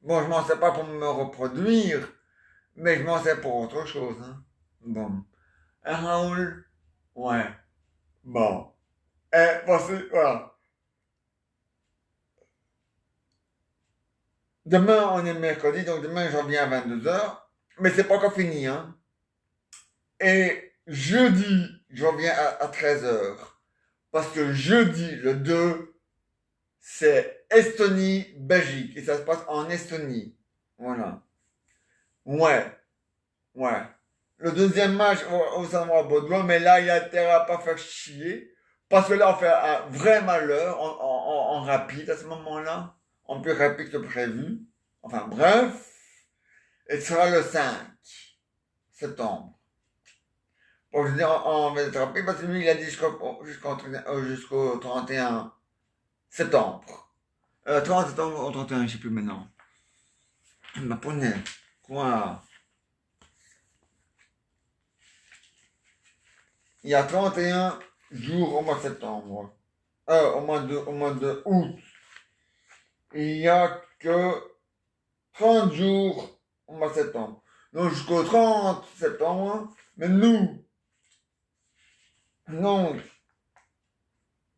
Bon, je m'en sers pas pour me reproduire, mais je m'en sers pour autre chose, hein. Bon. Un Raoul? Ouais. Bon. Voilà. Demain, on est mercredi, donc demain, je reviens à 22h. Mais c'est pas encore fini, hein. Et jeudi, je reviens à 13h. Parce que jeudi, le 2, c'est Estonie-Belgique. Et ça se passe en Estonie. Voilà. Ouais. Ouais. Le deuxième match au Samoa Baudouin, mais là, il a intérêt à pas faire chier. Parce que là, on fait un vrai malheur en rapide à ce moment-là. En plus rapide que prévu. Enfin, bref. Et ce sera le 5 septembre. Bon, je dis en thérapie parce que lui, il a dit jusqu'au 31 septembre. 30 septembre au 31, je sais plus maintenant. Ma poney. Quoi? Il y a 31 jours au mois de septembre. Au mois de août. Il y a que 30 jours au mois de septembre. Donc jusqu'au 30 septembre. Mais nous, donc,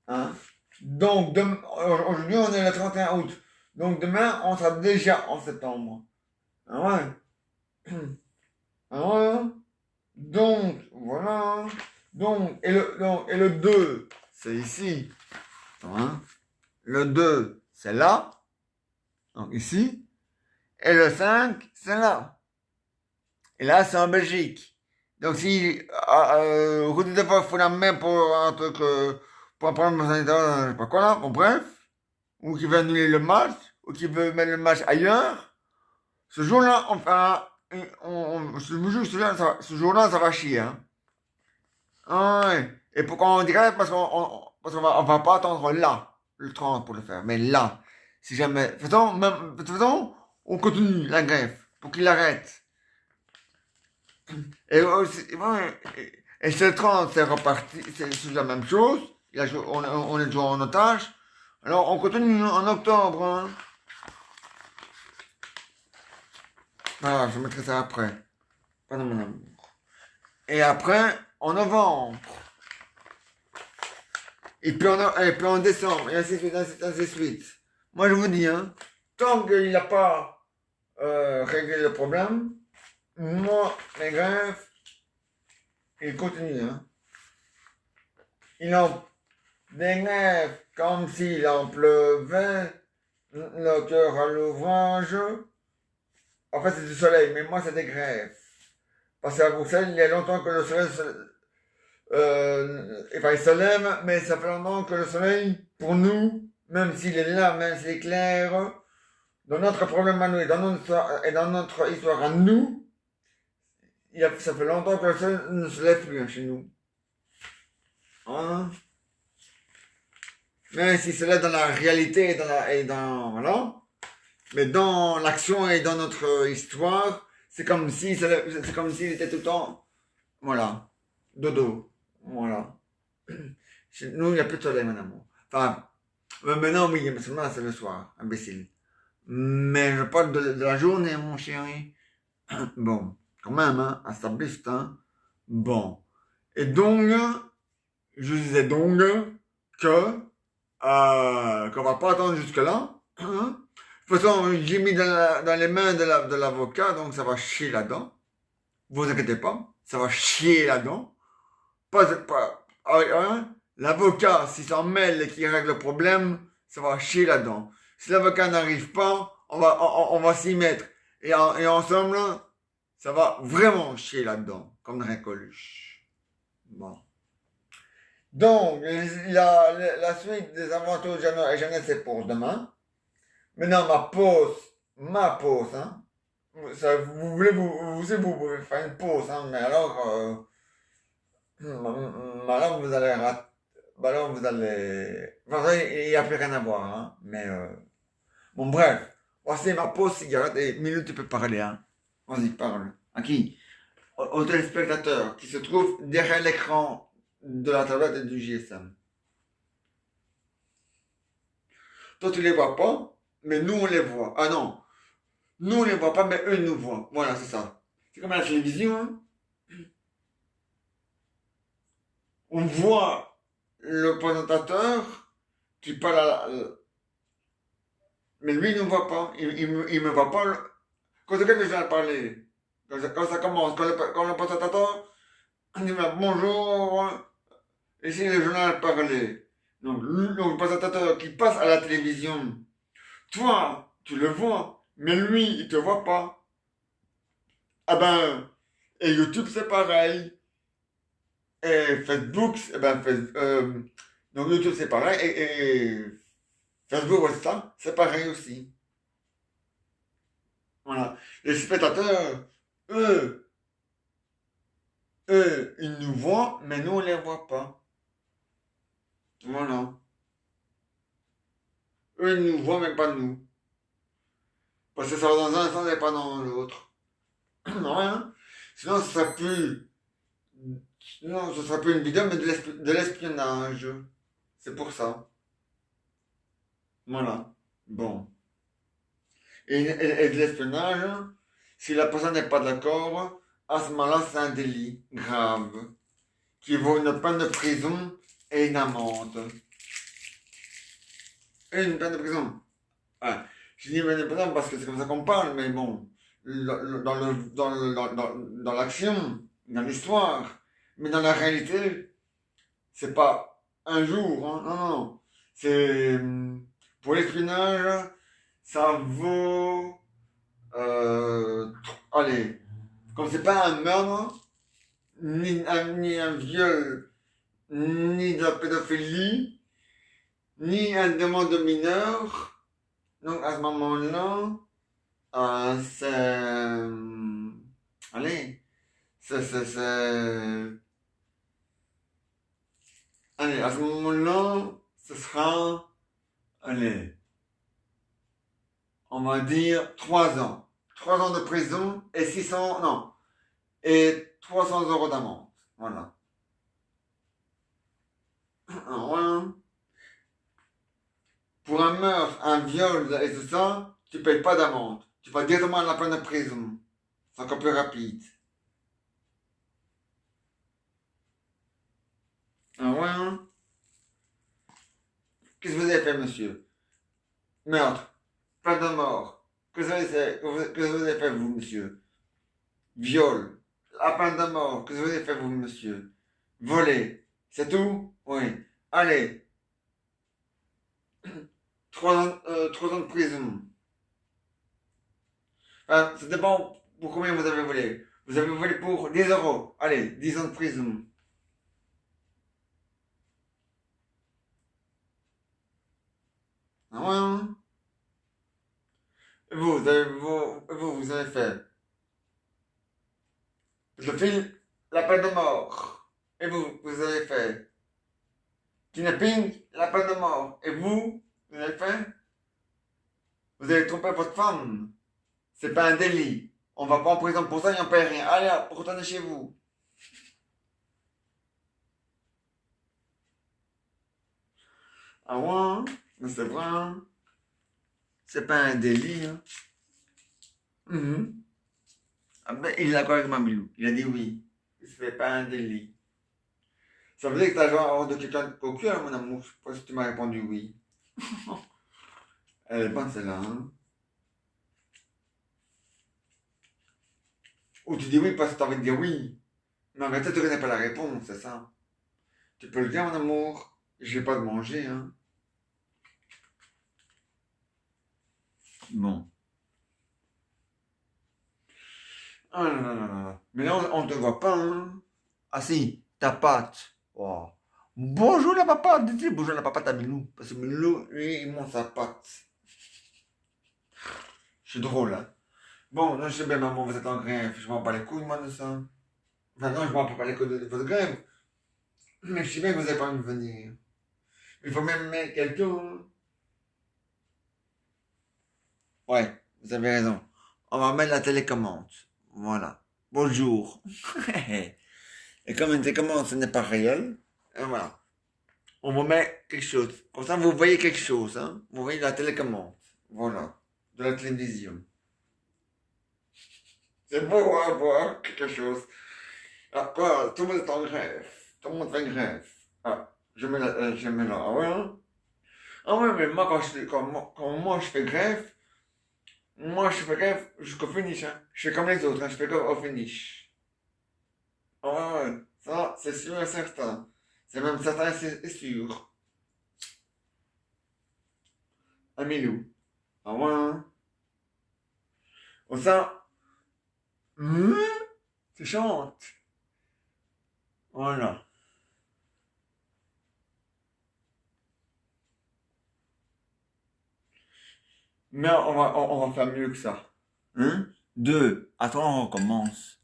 hein, donc aujourd'hui on est le 31 août. Donc demain on sera déjà en septembre. Ah ouais. Ah ouais. Donc, voilà. Donc, et le 2, c'est ici. Hein. Le 2, c'est là. Donc ici. Et le 5, c'est là. Et là, c'est en Belgique. Donc si Rudy de fois faut la main pour un truc, pour un problème sanitaire, je sais pas quoi là, bon bref, ou qui veut annuler le match, ou qui veut mettre le match ailleurs, ce jour-là, ce jour-là, ça va chier, hein. Ah ouais. Et pourquoi on dirait? Parce qu'on va pas attendre là, le 30 pour le faire, mais là, si jamais, de toute façon, on continue la grève, pour qu'il arrête. Et c'est le 30, c'est reparti, c'est la même chose. On est toujours en otage. Alors, on continue en octobre, hein. Voilà, je mettrai ça après. Pardon, mon amour. Et après, en novembre. Et puis en décembre, et ainsi de suite, ainsi de suite. Moi, je vous dis, hein, tant qu'il n'a pas réglé le problème, moi, mes grèves, ils continuent, hein. Il en des grèves comme s'il en pleuvait, le cœur à l'ouvrage. En fait, c'est du soleil, mais moi, c'est des grèves. Parce qu'à Bruxelles, il y a longtemps que le soleil il se lève, mais ça fait longtemps que le soleil, pour nous, même s'il est là, même s'il est clair, dans notre problème à nous et dans notre histoire à nous, ça fait longtemps que le soleil ne se lève plus, hein, chez nous. Hein? Même s'il se lève dans la réalité voilà. Mais dans l'action et dans notre histoire, c'est comme s'il était tout le temps, voilà, dodo, voilà. Chez nous, il n'y a plus de soleil, mon amour. Enfin, maintenant, oui, mais seulement c'est le soir, imbécile. Mais je parle de la journée, mon chéri. Bon, quand même, hein, un stabliste, hein. Bon. Et donc, je disais donc que, qu'on va pas attendre jusque-là. Hein. De toute façon, j'ai mis dans les mains de l'avocat, donc ça va chier là-dedans. Vous inquiétez pas, ça va chier là-dedans. Hein. L'avocat, s'il s'en mêle et qu'il règle le problème, ça va chier là-dedans. Si l'avocat n'arrive pas, on va s'y mettre. Et ensemble, ça va vraiment chier là-dedans, comme une récoluche. Bon. Donc, la suite des aventures de Jeannette, c'est pour demain. Maintenant, ma pause, hein. Ça, vous voulez, vous pouvez faire une pause, hein, mais alors, alors vous allez rater, alors vous allez, enfin, il n'y a plus rien à voir, hein, mais, bon, bref, voici ma pause cigarette et Milou, tu peux parler, hein. Vas-y, parle. À qui? Au téléspectateur qui se trouve derrière l'écran de la tablette et du GSM. Toi, tu les vois pas, mais nous, on les voit. Ah non, nous, on les voit pas, mais eux nous voient. Voilà, c'est ça. C'est comme à la télévision, hein. On voit le présentateur qui parle mais lui, il ne me voit pas. Il me voit pas. Quand quelqu'un vient parler, quand ça commence, quand le présentateur dit bonjour, ici le journal parler. Donc, le présentateur qui passe à la télévision, toi, tu le vois, mais lui, il te voit pas. Ah ben, et YouTube, c'est pareil. Et Facebook, donc YouTube, c'est pareil. Et Facebook, ouais, c'est pareil aussi. Voilà. Les spectateurs, eux, ils nous voient, mais nous, on les voit pas. Voilà. Eux, ils nous voient, mais pas nous. Parce que ça va dans un sens et pas dans l'autre. Non, hein. Sinon, ce sera plus une vidéo, mais de l'espionnage. C'est pour ça. Voilà. Bon. Et de l'espionnage, si la personne n'est pas d'accord, à ce moment-là, c'est un délit grave qui vaut une peine de prison et une amende. Et une peine de prison. Ah, je dis peine de prison parce que c'est comme ça qu'on parle, mais bon, dans l'action, dans l'histoire, mais dans la réalité, c'est pas un jour, hein, non, non. C'est pour l'espionnage, ça vaut, allez, comme c'est pas un meurtre, ni un viol, ni de la pédophilie, ni un demande de mineur, donc à ce moment-là, allez, c'est, allez, à ce moment-là, ce sera, allez, on va dire 3 ans. 3 ans de prison et 600, non, et 300 euros d'amende. Voilà. Voilà. Pour un meurtre, un viol et tout ça, tu payes pas d'amende. Tu vas directement à la peine de prison. C'est encore plus rapide. Ah ouais, hein? Qu'est-ce que vous avez fait, monsieur? Meurtre. Peine de mort. Qu'est-ce que vous avez fait, vous, monsieur? Viol. La peine de mort. Qu'est-ce que vous avez fait, vous, monsieur? Voler. C'est tout? Oui. Allez. 3 ans de prison. Enfin, ça dépend pour combien vous avez volé. Vous avez volé pour 10 euros. Allez, 10 ans de prison. Ah ouais, hein? Et vous avez fait. Je file la peine de mort. Et vous avez fait. Kidnapping, la peine de mort. Et vous avez fait. Vous avez trompé votre femme. C'est pas un délit. On va pas en prison pour ça et on paye rien. Allez, hop, retournez chez vous. Ah ouais, hein? Mais c'est vrai, hein? C'est pas un délit, hein? Mhm. Ah ben, il est d'accord avec Mamilou. Il a dit oui. C'est pas un délit. Ça veut dire que t'as genre avoir de quelqu'un de cocu, hein, mon amour. Je sais pas si tu m'as répondu oui. Elle est bonne celle-là, hein. Ou tu dis oui parce que t'as envie de dire oui. Mais en réalité, tu connais pas la réponse, c'est ça. Tu peux le dire, mon amour. Je vais pas te manger, hein. Bon. Ah là là là là. Mais là, on te voit pas, hein. Ah si, ta patte. Oh. Bonjour la papate. Dis bonjour la papate à Milou. Parce que Milou, lui, il monte sa patte. Je suis drôle, hein. Bon, je sais bien, maman, vous êtes en grève. Je m'en bats les couilles, moi, de ça. Enfin, non, je m'en bats pas les couilles de votre grève. Mais je sais bien que vous n'avez pas envie de venir. Il faut même mettre quelqu'un. Ouais, vous avez raison. On va mettre la télécommande. Voilà. Bonjour. Et comme une télécommande, ce n'est pas réel, et voilà. On vous met quelque chose. Comme ça, vous voyez quelque chose, hein. Vous voyez la télécommande. Voilà. De la télévision. C'est beau à voir quelque chose. Ah, quoi, tout le monde est en grève. Tout le monde fait grève. Ah, je mets là. Ah ouais, hein? Ah ouais, mais moi, quand moi je fais grève, moi je fais grève jusqu'au finish, hein. Je fais comme les autres, hein. Je fais grève au finish. Ah ouais, ouais. Ça, c'est sûr et certain. C'est même certain, c'est sûr. Amilou. Ah ouais, hein? Bon, ça, hmm, tu chantes. Voilà. Mais on va faire mieux que ça. Hein? Deux. Attends, on recommence.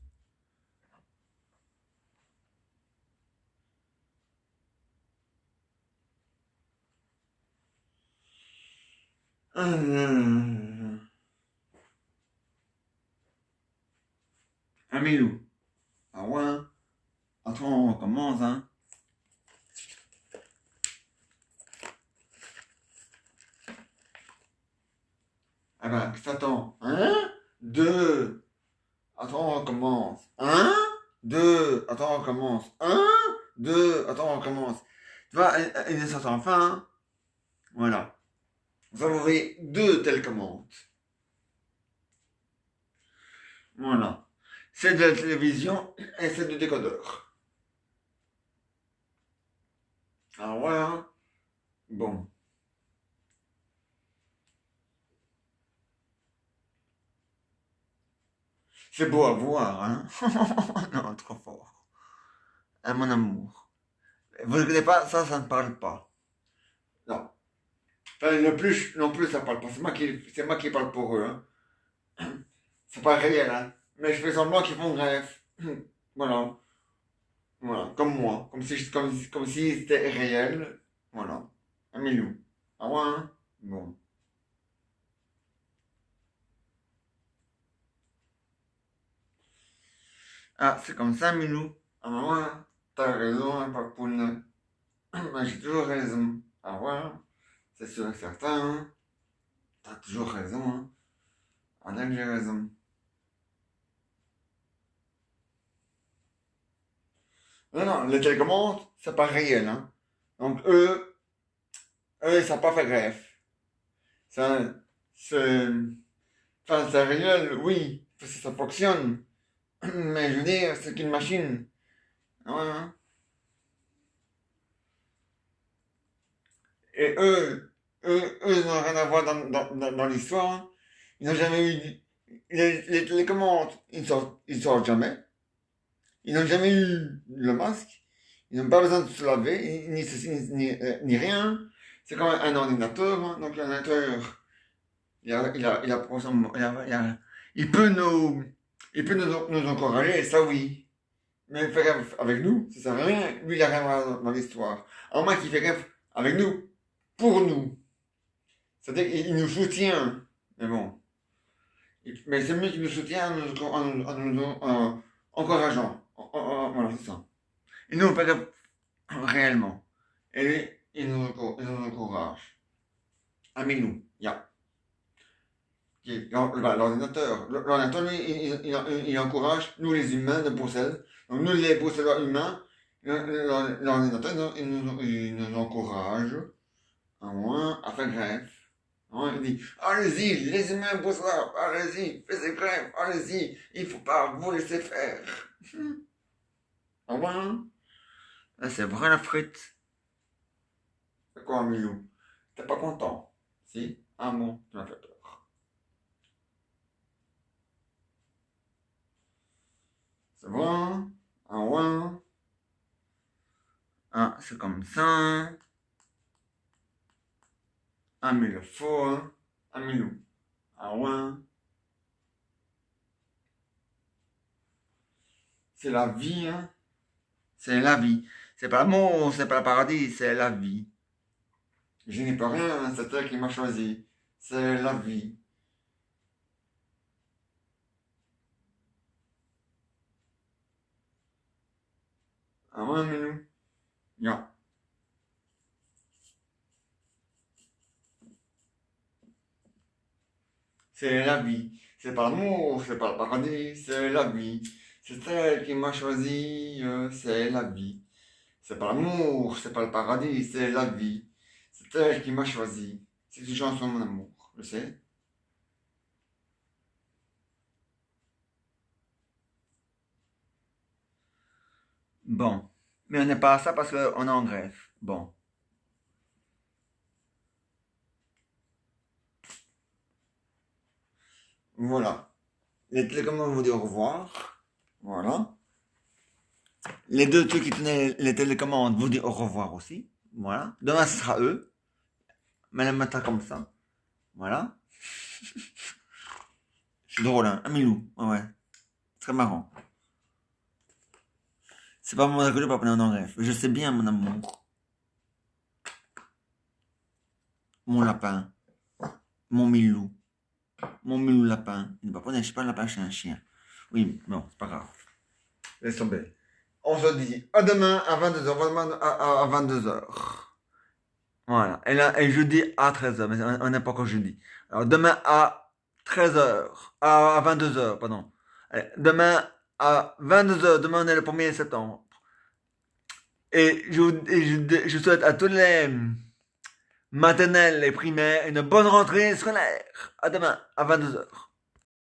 Amilou. Ah ouais, hein? Attends, on recommence, hein? Ah ben, attends. Un, deux. Attends, on recommence. Un, deux. Attends, on recommence. Un, deux. Attends, on recommence. Tu vois, il est sorti enfin, hein? Voilà. Vous avez deux télécommandes. Voilà. C'est de la télévision et c'est du décodeur. Ah ouais, hein? Bon. C'est beau à voir, hein? Non, trop fort. Ah, mon amour. Vous ne connaissez pas, ça ne parle pas. Non. Enfin, le plus, non plus, ça parle pas. C'est moi qui parle pour eux, hein. C'est pas réel, hein. Mais je fais semblant qu'ils font grève. Voilà. Voilà. Comme moi. Comme si c'était réel. Voilà. Un million. Ah ouais, hein? Bon. Ah, c'est comme ça, Milou. Ah ouais, hein. T'as raison, hein, Papoune. Mais j'ai toujours raison. Ah ouais, hein. C'est sûr et certain, hein. T'as toujours raison, hein. Ah là que j'ai raison. Non, non, les télécommandes, c'est pas réel, hein. Donc eux, ils savent pas faire grève. Ça, c'est, enfin, c'est réel, oui, parce que ça fonctionne. Mais je veux dire, c'est qu'une machine. Ouais, hein. Et eux, ils n'ont rien à voir dans l'histoire, hein. Ils n'ont jamais eu, les télécommandes, ils sortent jamais. Ils n'ont jamais eu le masque. Ils n'ont pas besoin de se laver, ni ceci, ni rien. C'est comme un ordinateur, hein. Donc l'ordinateur, il a, il peut nous encourager, ça oui. Mais faire rêve avec nous, ça sert à rien. Lui, il a rien à voir dans l'histoire. À moins qu'il fait rêve avec nous, pour nous. C'est-à-dire qu'il nous soutient. Mais bon. Mais c'est mieux qu'il nous soutient en nous encourageant. Voilà, c'est ça. Il nous fait rêve réellement. Et lui, il nous encourage. Amis-nous. Yeah. L'ordinateur, lui, il encourage nous les humains de Bruxelles. Donc nous les Bruxellois humains, L'ordinateur, il nous encourage à faire grève. Il dit, allez-y, les humains bossent là, allez-y, faites grève, allez-y, il faut pas vous laisser faire. Ah ouais, c'est vrai la frite. C'est quoi, Milou? T'es pas content? Si? Ah bon, tu m'as fait peur. C'est vrai? Ah ouais? Ah, c'est comme ça. Ah, mais le faux, hein? Ah, Milou. Ah ouais? C'est la vie, hein? C'est la vie. C'est pas l'amour, c'est pas le paradis, c'est la vie. Je n'y peux rien, c'est elle qui m'a choisi. C'est la vie. Ah ouais, Milou? Ya. C'est la vie. C'est pas l'amour, c'est pas le paradis, c'est la vie. C'est elle qui m'a choisi, c'est la vie. C'est pas l'amour, c'est pas le paradis, c'est la vie. C'est elle qui m'a choisi. C'est une chanson, mon amour, je sais. Bon. Mais on n'est pas à ça parce qu'on est en grève. Bon. Voilà. Les télécommandes vous disent au revoir. Voilà. Les deux trucs qui tenaient les télécommandes vous disent au revoir aussi. Voilà. Demain, ce sera eux. Mais le matin comme ça. Voilà. C'est drôle, hein. Un milou. Ouais, ouais. Très marrant. C'est pas mon rigolo, pas pendant en grève. Je sais bien, mon amour. Mon lapin. Mon milou. Mon milou lapin. Il ne va pas, je sais pas, un lapin, c'est un chien. Oui, non, c'est pas grave. Laisse tomber. On se dit à demain à 22h. À 22h. Voilà. Et là, et jeudi à 13h. Mais on n'est pas encore jeudi. Alors, demain à 13h. À 22h, pardon. Allez, demain à 22h. Demain, on est le 1er septembre. Je souhaite à tous les maternelles et primaires une bonne rentrée scolaire. À demain, à 22h.